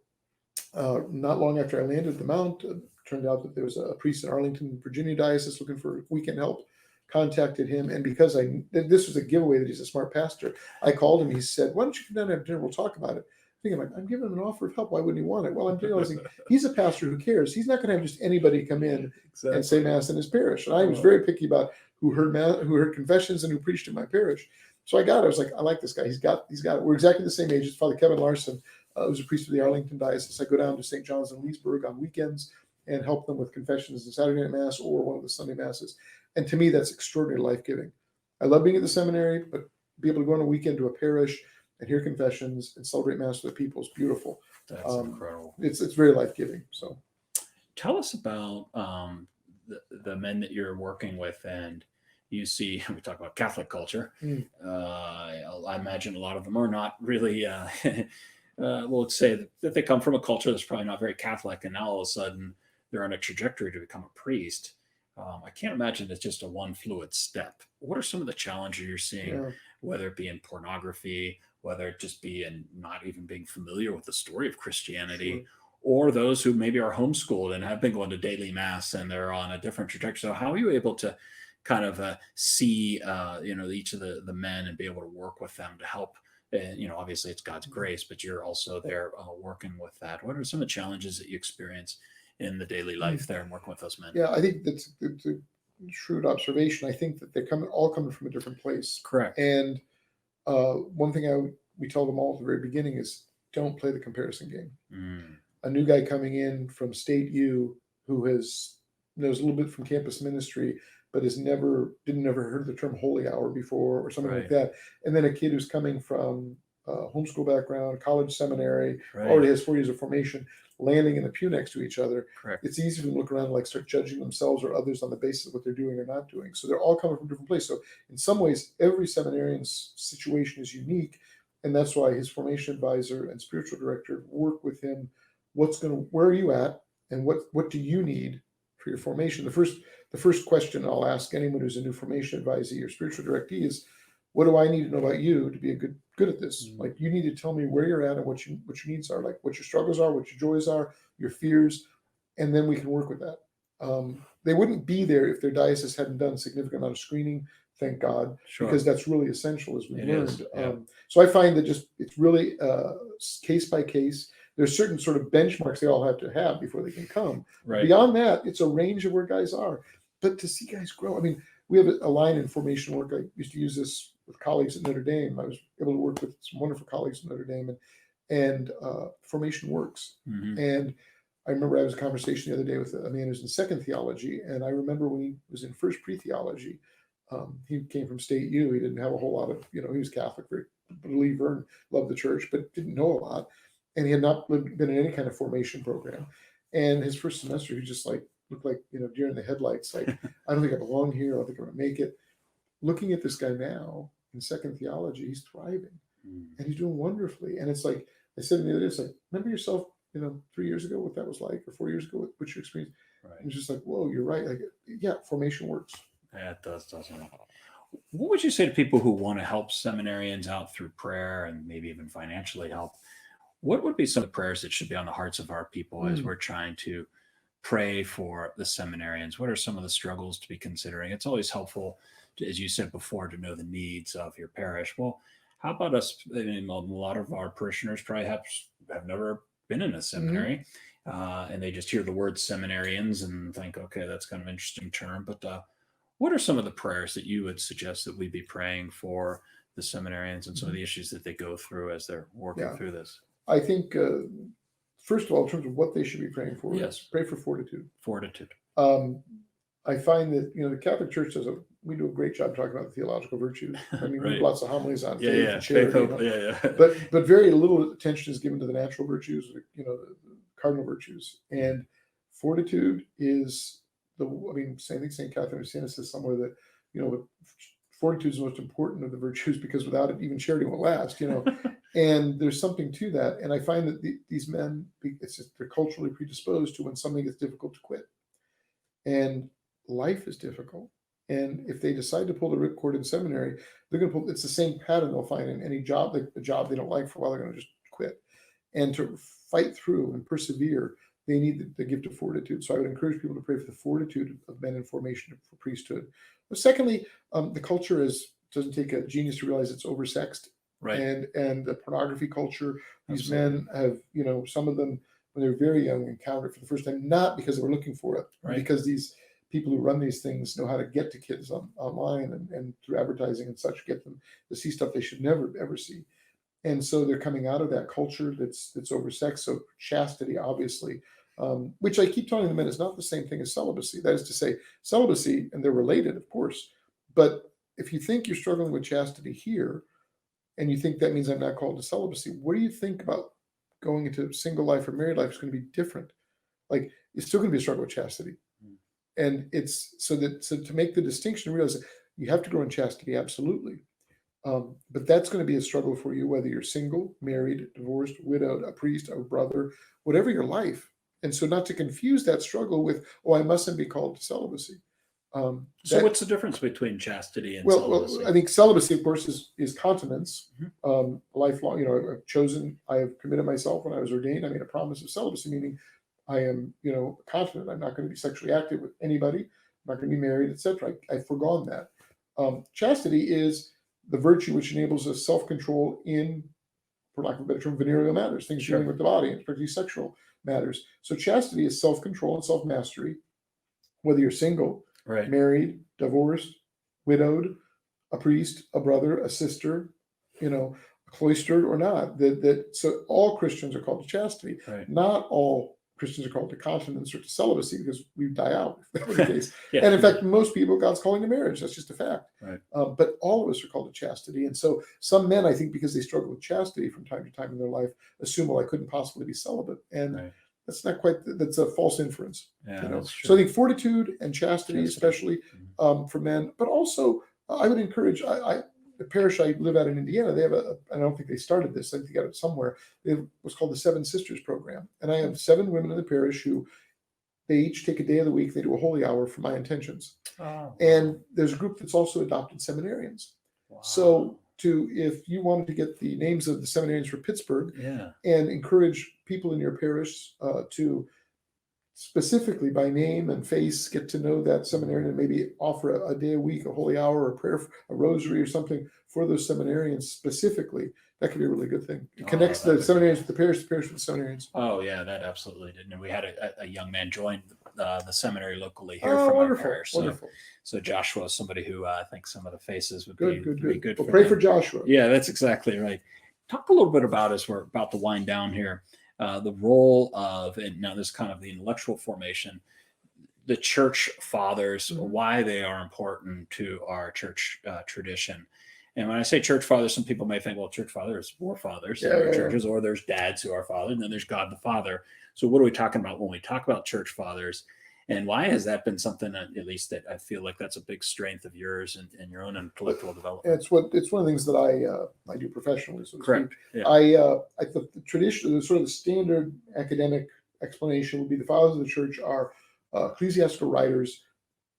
not long after I landed at the Mount, it turned out that there was a priest in Arlington, Virginia diocese looking for weekend help, contacted him. And because this was a giveaway that he's a smart pastor, I called him. He said, why don't you come down and have dinner? We'll talk about it. Thinking like, I'm giving him an offer of help. Why wouldn't he want it? Well, I'm realizing he's a pastor who cares. He's not going to have just anybody come in and say Mass in his parish. And I was very picky about who heard confessions and who preached in my parish. So I was like, I like this guy. He's got it. We're exactly the same age. It's Father Kevin Larson, who's a priest of the Arlington diocese. I go down to St. John's in Leesburg on weekends and help them with confessions and Saturday night Mass or one of the Sunday Masses. And to me, that's extraordinary life-giving. I love being at the seminary, but be able to go on a weekend to a parish and hear confessions and celebrate Mass with the people is beautiful. That's incredible. It's very life-giving. So, tell us about the men that you're working with, and you see, we talk about Catholic culture. Mm. I imagine a lot of them are not really, well, let's say that they come from a culture that's probably not very Catholic, and now all of a sudden they're on a trajectory to become a priest. I can't imagine it's just a one fluid step. What are some of the challenges you're seeing, Yeah. whether it be in pornography, whether it just be in not even being familiar with the story of Christianity, Sure. or those who maybe are homeschooled and have been going to daily mass and they're on a different trajectory? So how are you able to kind of see, each of the men and be able to work with them to help? Obviously it's God's grace, but you're also there working with that. What are some of the challenges that you experience in the daily life there and working with those men? Yeah, I think that's a shrewd observation. I think that they're all coming from a different place. Correct. And one thing we tell them all at the very beginning is don't play the comparison game. Mm. A new guy coming in from State U who knows a little bit from campus ministry, but didn't never heard the term holy hour before or something like that. And then a kid who's coming from homeschool background, college, seminary, already has 4 years of formation, landing in the pew next to each other. Correct. It's easy for them to look around and like start judging themselves or others on the basis of what they're doing or not doing. So they're all coming from different places. So in some ways, every seminarian's situation is unique. And that's why his formation advisor and spiritual director work with him. Where are you at? And what do you need for your formation? The first question I'll ask anyone who's a new formation advisee or spiritual directee is, what do I need to know about you to be good at this? Mm. Like, you need to tell me where you're at and what your needs are, like what your struggles are, what your joys are, your fears, and then we can work with that. They wouldn't be there if their diocese hadn't done a significant amount of screening, thank God, because that's really essential, as we've learned. So I find that it's really case by case. There's certain sort of benchmarks they all have to have before they can come. Right. Beyond that, it's a range of where guys are. But to see guys grow, I mean, we have a line in formation work. I used to use this with colleagues at Notre Dame. I was able to work with some wonderful colleagues at Notre Dame, and formation works. Mm-hmm. And I remember I was in a conversation the other day with a man who's in second theology, and I remember when he was in first pre-theology, he came from State U. He didn't have a whole lot of, he was Catholic, very believer, and loved the church, but didn't know a lot. And he had not been in any kind of formation program. And his first semester, he just looked like, deer in the headlights. Like, I don't think I belong here. I don't think I'm going to make it. Looking at this guy now in second theology, he's thriving and he's doing wonderfully. And it's like, I said the other day, it's like, remember yourself, 3 years ago, what that was like, or 4 years ago, what's your experience? Right. And it's just like, whoa, you're right. Like, yeah, formation works. Yeah, it does, doesn't it? What would you say to people who want to help seminarians out through prayer and maybe even financially help? What would be some of the prayers that should be on the hearts of our people as we're trying to pray for the seminarians? What are some of the struggles to be considering? It's always helpful, as you said before, to know the needs of your parish. Well, how about us? I mean, a lot of our parishioners probably have never been in a seminary, and they just hear the word seminarians and think, okay, that's kind of an interesting term. But what are some of the prayers that you would suggest that we be praying for the seminarians and some of the issues that they go through as they're working through this? I think, first of all, in terms of what they should be praying for, pray for fortitude. Fortitude. I find that, the Catholic Church we do a great job talking about the theological virtues. I mean, we have lots of homilies on faith and charity. But very little attention is given to the natural virtues, the cardinal virtues. And fortitude is I think St. Catherine of Siena says somewhere that, fortitude is the most important of the virtues, because without it, even charity won't last, And there's something to that. And I find that these men, they're culturally predisposed to, when something is difficult, to quit. And life is difficult. And if they decide to pull the ripcord in seminary, they're going to pull. It's the same pattern they'll find in any job. A job they don't like for a while, they're going to just quit. And to fight through and persevere, they need the gift of fortitude. So I would encourage people to pray for the fortitude of men in formation for priesthood. But secondly, the culture doesn't take a genius to realize it's oversexed. Right. And the pornography culture, these men have, some of them, when they're very young, encountered it for the first time, not because they were looking for it, because these people who run these things know how to get to kids online and through advertising and such, get them to see stuff they should never, ever see. And so they're coming out of that culture that's oversexed. So chastity, obviously, which I keep telling the men is not the same thing as celibacy. That is to say, celibacy, and they're related, of course. But if you think you're struggling with chastity here, and you think that means I'm not called to celibacy, what do you think about going into single life or married life is going to be different? Like, it's still going to be a struggle with chastity. And it's so to make the distinction, realize that You have to grow in chastity, absolutely. But that's going to be a struggle for you, whether you're single, married, divorced, widowed, a priest, a brother, whatever your life. And so not to confuse that struggle with, oh, I mustn't be called to celibacy. So what's the difference between chastity and celibacy? Well, I think celibacy, of course, is continence, lifelong. I have committed myself when I was ordained. I made a promise of celibacy, meaning I am, continent. I'm not going to be sexually active with anybody. I'm not going to be married, etc. I've forgone that. Chastity is the virtue which enables us self-control in, for lack of a better term, venereal matters, things dealing with the body, and particularly sexual matters. So chastity is self-control and self-mastery, whether you're single, married, divorced, widowed, a priest, a brother, a sister, cloistered or not. So all Christians are called to chastity. Not all Christians are called to continence or to celibacy, because we die out if that were the case. And in fact, most people, God's calling to marriage. That's just a fact. But all of us are called to chastity. And so some men, I think, because they struggle with chastity from time to time in their life, assume, well, I couldn't possibly be celibate. And that's not quite, that's a false inference. So I think fortitude and chastity, especially for men, but also I would encourage, the parish I live at in Indiana, they have I don't think they started this, I think they got it somewhere. They have what's called the Seven Sisters program. And I have 7 women in the parish who, they each take a day of the week, they do a holy hour for my intentions. And there's a group that's also adopted seminarians. So if you wanted to get the names of the seminarians for Pittsburgh and encourage people in your parish to specifically by name and face get to know that seminarian and maybe offer a day a week, a holy hour, or a prayer, a rosary or something for those seminarians specifically, that could be a really good thing. It connects the seminarians with the parish with the seminarians. Oh yeah, that absolutely did. And we had a young man join the seminary locally here from our parish. So Joshua is somebody who I think some of the faces would be good. Well, pray for Joshua. Yeah, that's exactly right. Talk a little bit about, as we're about to wind down here, the role of, and now this is kind of the intellectual formation, the church fathers, why they are important to our church tradition. And when I say church fathers, some people may think, well, church fathers, forefathers in our churches, or there's dads who are fathers, and then there's God the Father. So what are we talking about when we talk about church fathers? And why has that been something that, at least, that I feel like that's a big strength of yours and your own intellectual development? It's one of the things that I do professionally. So correct. Yeah. I the tradition, the sort of the standard academic explanation would be the fathers of the church are ecclesiastical writers,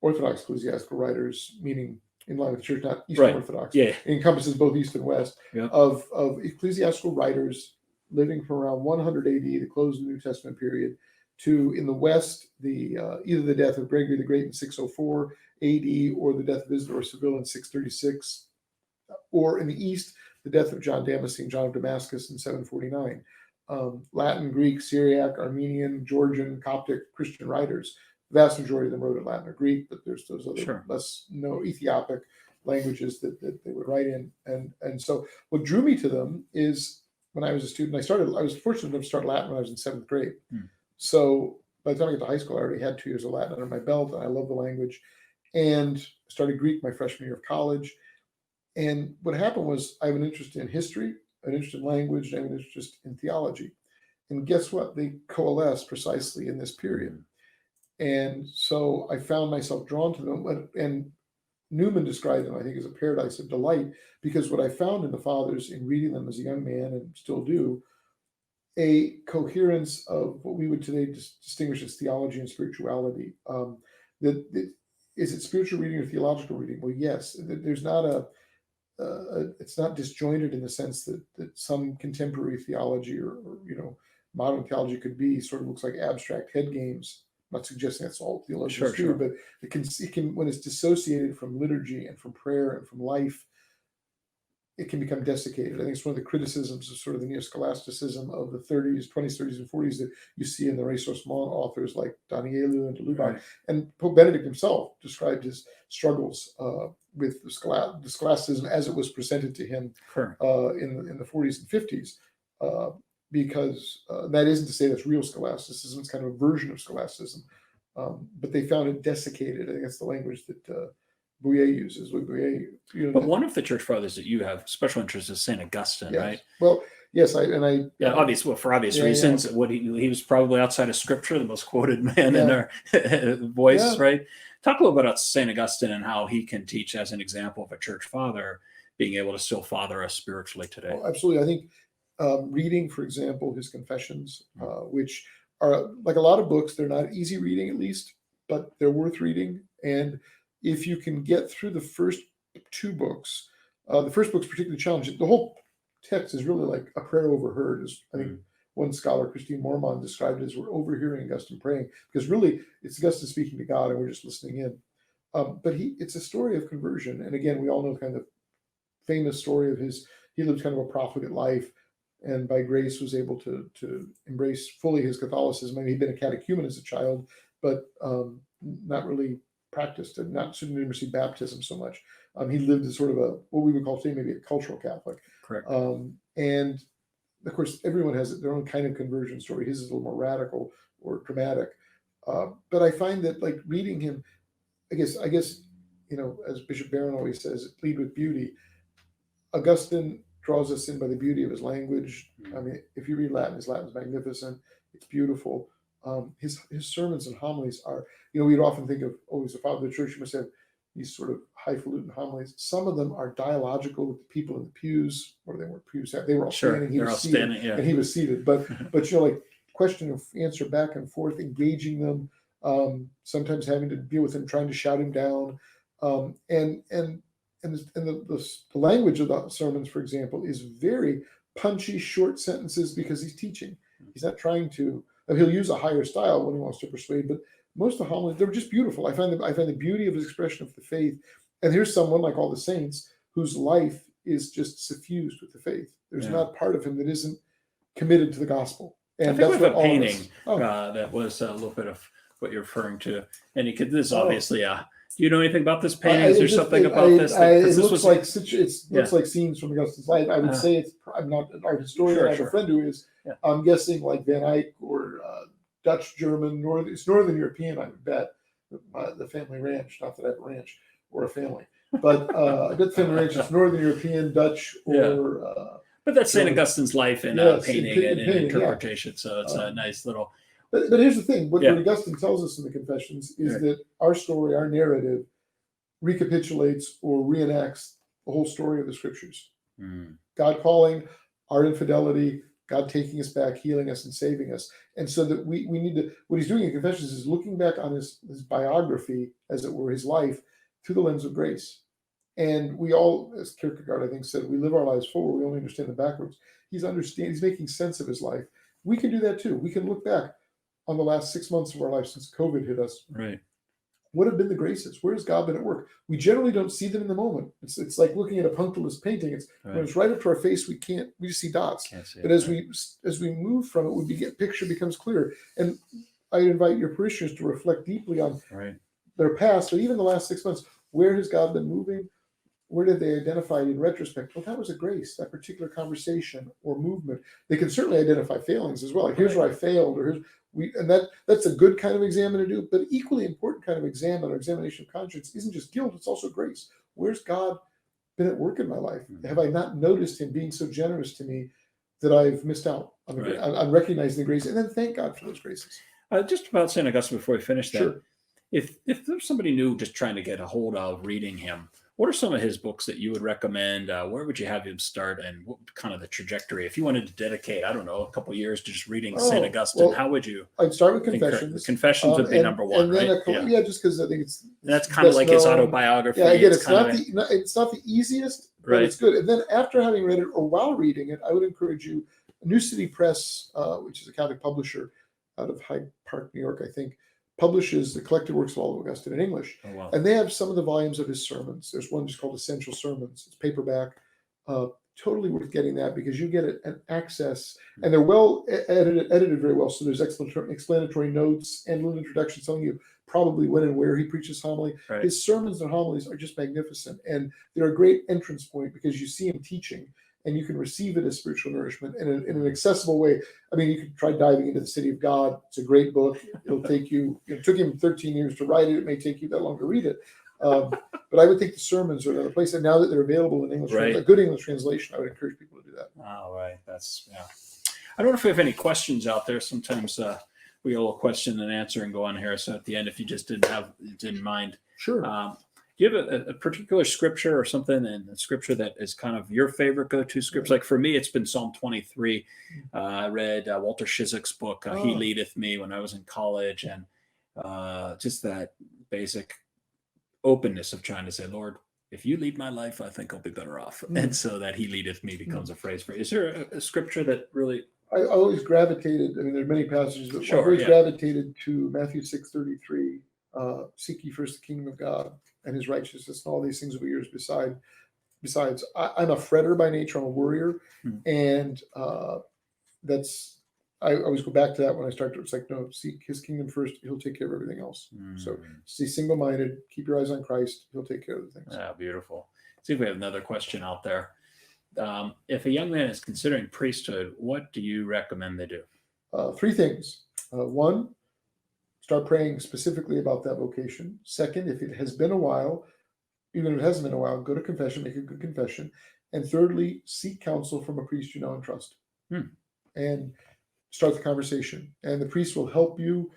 Orthodox ecclesiastical writers, meaning in line with the church, not Eastern Orthodox. It encompasses both East and West of ecclesiastical writers living from around 100 AD, the close of the New Testament period, to, in the West, either the death of Gregory the Great in 604 AD, or the death of Isidore of Seville in 636, or in the East, the death of John Damascene, John of Damascus in 749. Latin, Greek, Syriac, Armenian, Georgian, Coptic Christian writers. The vast majority of them wrote in Latin or Greek, but there's those other Ethiopic languages that they would write in. And so what drew me to them is, when I was a student, I was fortunate enough to start Latin when I was in 7th grade. So by the time I got to high school, I already had 2 years of Latin under my belt, and I love the language. And started Greek my freshman year of college. And what happened was, I have an interest in history, an interest in language, and an interest in theology. And guess what? They coalesce precisely in this period. And so I found myself drawn to them. And Newman described them, I think, as a paradise of delight, because what I found in the fathers, in reading them as a young man, and still do, a coherence of what we would today distinguish as theology and spirituality. Is it spiritual reading or theological reading? Well, yes. There's not it's not disjointed in the sense that some contemporary theology or modern theology could be. Sort of looks like abstract head games. I'm not suggesting that's all theologians do, but it can, when it's dissociated from liturgy and from prayer and from life, it can become desiccated. I think it's one of the criticisms of sort of the neo-scholasticism of the 20s, 30s, and 40s that you see in the Ressourcement authors like Danielu and de Lubac. And Pope Benedict himself described his struggles with the scholasticism as it was presented to him in the 40s and 50s. Because that isn't to say that's real scholasticism, it's kind of a version of scholasticism. But they found it desiccated. I think that's the language that Bouillet uses. But one of the church fathers that you have special interest is St. Augustine, right? Well, yes, for obvious reasons. What he was probably, outside of Scripture, the most quoted man in our voice, right? Talk a little bit about St. Augustine and how he can teach as an example of a church father, being able to still father us spiritually today. Oh, absolutely. I think reading, for example, his Confessions, which are like a lot of books, they're not easy reading at least, but they're worth reading. And if you can get through the first two books, the first book's particularly challenging. The whole text is really like a prayer overheard, as I think one scholar, Christine Mormon, described it as we're overhearing Augustine praying, because really it's Augustine speaking to God and we're just listening in. But it's a story of conversion. And again, we all know kind of famous story of his, he lived kind of a profligate life and by grace was able to embrace fully his Catholicism. I mean, he'd been a catechumen as a child, but not really practiced and certainly didn't receive baptism so much. He lived as sort of what we would call today maybe a cultural Catholic. Correct. And of course, everyone has their own kind of conversion story. His is a little more radical or dramatic. But I find that like reading him, I guess, as Bishop Barron always says, lead with beauty. Augustine draws us in by the beauty of his language. I mean, if you read Latin, his Latin is magnificent. It's beautiful. His sermons and homilies are, we'd often think of, he's the father of the church, he must have these sort of highfalutin homilies. Some of them are dialogical with the people in the pews, or they weren't pews, they were all standing, he was seated, and he was seated. But like question and answer back and forth, engaging them, sometimes having to deal with him, trying to shout him down. And the language of the sermons, for example, is very punchy, short sentences because he's teaching. He's not trying to. He'll use a higher style when he wants to persuade, but most of the homilies, they're just beautiful. I find the beauty of his expression of the faith. And here's someone like all the saints whose life is just suffused with the faith. There's not part of him that isn't committed to the gospel. And I think that's we have what a painting that was a little bit of what you're referring to, and this is obviously do you know anything about this painting? Is there something about this? It looks like scenes from Augustine's life. I would say I'm not an art historian. I have a friend who is. Yeah. I'm guessing like Van Eyck or Dutch, German, it's Northern European, I would bet. The family ranch, not that I have a ranch or a family, but I bet the family ranch is Northern European, Dutch, or. But that's St. Augustine's life in painting and interpretation, so it's a nice little. But here's the thing: what Augustine tells us in the Confessions is that our story, our narrative, recapitulates or reenacts the whole story of the Scriptures. God calling, our infidelity, God taking us back, healing us, and saving us. And so that we need to. What he's doing in Confessions is looking back on his biography, as it were, his life, through the lens of grace. And we all, as Kierkegaard, I think, said, we live our lives forward. We only understand them backwards. He's making sense of his life. We can do that too. We can look back on the last 6 months of our life since COVID hit us. Right. What have been the graces? Where has God been at work? We generally don't see them in the moment. It's like looking at a punctiless painting. When it's right up to our face, we just see dots. But as we move from it, the picture becomes clearer. And I invite your parishioners to reflect deeply on their past, or even the last 6 months. Where has God been moving? Where did they identify it in retrospect? Well, that was a grace, that particular conversation or movement. They can certainly identify failings as well. Like, here's where I failed, or that's a good kind of examine to do. But equally important kind of examination of conscience isn't just guilt; it's also grace. Where's God been at work in my life? Have I not noticed Him being so generous to me that I've missed out on recognizing the grace, and then thank God for those graces? Just about St. Augustine before we finish that. Sure. If there's somebody new just trying to get a hold of reading him, what are some of his books that you would recommend? Where would you have him start, and what kind of the trajectory? If you wanted to dedicate, I don't know, a couple of years to just reading St. Augustine, how would you? I'd start with Confessions. The Confessions would be number one, and then just because I think it's that's kind of like his autobiography. Yeah, again, it's not the easiest, but it's good. And then after having read it, or while reading it, I would encourage you. New City Press, which is a Catholic publisher out of Hyde Park, New York, I think, publishes the collected works of all of Augustine in English. Oh, wow. And they have some of the volumes of his sermons. There's one just called Essential Sermons. It's paperback. Totally worth getting that because you get an access, and they're well edited very well. So there's explanatory notes and a little introduction telling you probably when and where he preaches homily. Right. His sermons and homilies are just magnificent. And they're a great entrance point because you see him teaching, and you can receive it as spiritual nourishment in an accessible way. I mean, you can try diving into the City of God. It's a great book. It'll take you, it took him 13 years to write it. It may take you that long to read it. But I would think the sermons are another place. And now that they're available in English, a good English translation, I would encourage people to do that. Oh, right. I don't know if we have any questions out there. Sometimes we get a little question and answer and go on here. So at the end, if you just didn't mind, Sure. Do you have a particular scripture or something in scripture that is kind of your favorite go-to scripture? Like for me, it's been Psalm 23. I read Walter Schizik's book, He Leadeth Me, when I was in college, and just that basic openness of trying to say, Lord, if you lead my life, I think I'll be better off. And so that He leadeth me becomes a phrase for. Is there a scripture that really? I always gravitated. I mean, there's many passages, but Sure, I always gravitated to Matthew 6:33. Seek ye first the kingdom of God and His righteousness, and all these things will be yours. Besides, I'm a fretter by nature. I'm a worrier, and that's. I always go back to that when I start to. It's like, no, seek His kingdom first. He'll take care of everything else. So stay single-minded. Keep your eyes on Christ. He'll take care of the things. Ah, beautiful. See if we have another question out there. If a young man is considering priesthood, what do you recommend they do? 3 things. 1, start praying specifically about that vocation. 2nd, if it has been a while, even if it hasn't been a while, go to confession, make a good confession. And 3rdly, seek counsel from a priest you know and trust. And start the conversation. And the priest will help you.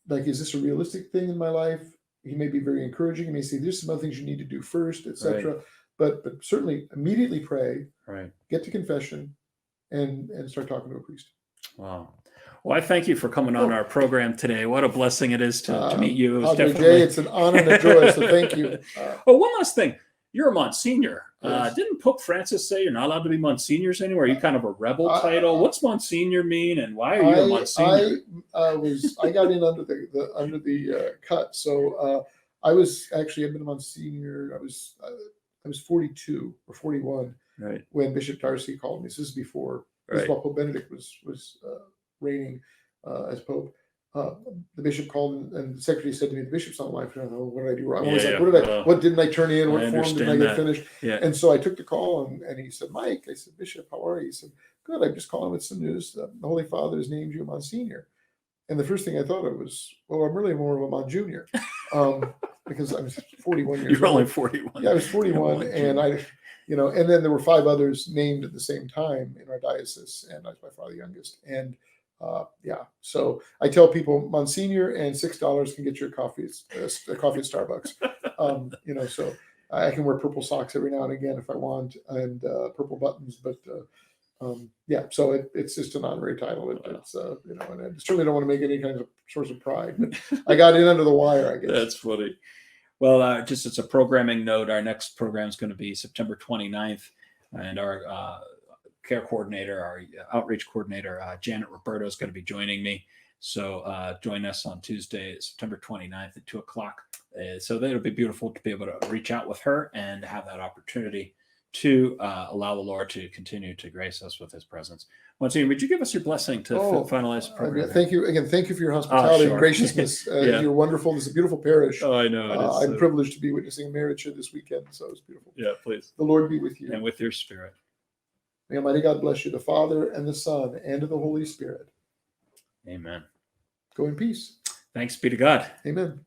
Like, is this a realistic thing in my life? He may be very encouraging. He may say, there's some other things you need to do first, etc. Right. But certainly immediately pray, get to confession, and start talking to a priest. Wow. Well, I thank you for coming on our program today. What a blessing it is to meet you. Padre Jay, it's an honor and a joy, so thank you. One last thing. You're a Monsignor. Yes. Didn't Pope Francis say you're not allowed to be Monsignors anywhere? Are you kind of a rebel title? What's Monsignor mean, and why are you a Monsignor? I got in under the cut. So I was actually, I've been a Monsignor. I was 42 or 41 when Bishop Darcy called me. So this is before while Pope Benedict was reigning as Pope. The bishop called and the secretary said to me, the bishop's on life. And I thought, what did I do wrong? I was like, what didn't I turn in? What form didn't I get finished? Yeah. And so I took the call and he said, Mike, I said, Bishop, how are you? He said, good. I'm just calling with some news. The Holy Father has named you a Monsignor. And the first thing I thought of was, well, I'm really more of a Mon Junior because I was 41 years old. You're only 41. Yeah, I was 41. And and then there were 5 others named at the same time in our diocese. And I was by far the youngest. And so I tell people Monsignor and $6 can get your coffee at Starbucks. So I can wear purple socks every now and again if I want, and purple buttons. But so it's just an honorary title. It's and I certainly don't want to make any kind of source of pride. But I got in under the wire, I guess. That's funny. Well, just as a programming note, our next program is going to be September 29th, and our care coordinator, our outreach coordinator, Janet Roberto, is going to be joining me. So join us on Tuesday, September 29th at 2:00. So that'll be beautiful to be able to reach out with her and have that opportunity to allow the Lord to continue to grace us with His presence. Monsignor, would you give us your blessing to finalize the program? Thank you again. Thank you for your hospitality and graciousness. You're wonderful. This is a beautiful parish. Oh, I know. It is, I'm privileged to be witnessing a marriage here this weekend, so it's beautiful. Yeah, please. The Lord be with you. And with your spirit. May Almighty God bless you, the Father and the Son and the Holy Spirit. Amen. Go in peace. Thanks be to God. Amen.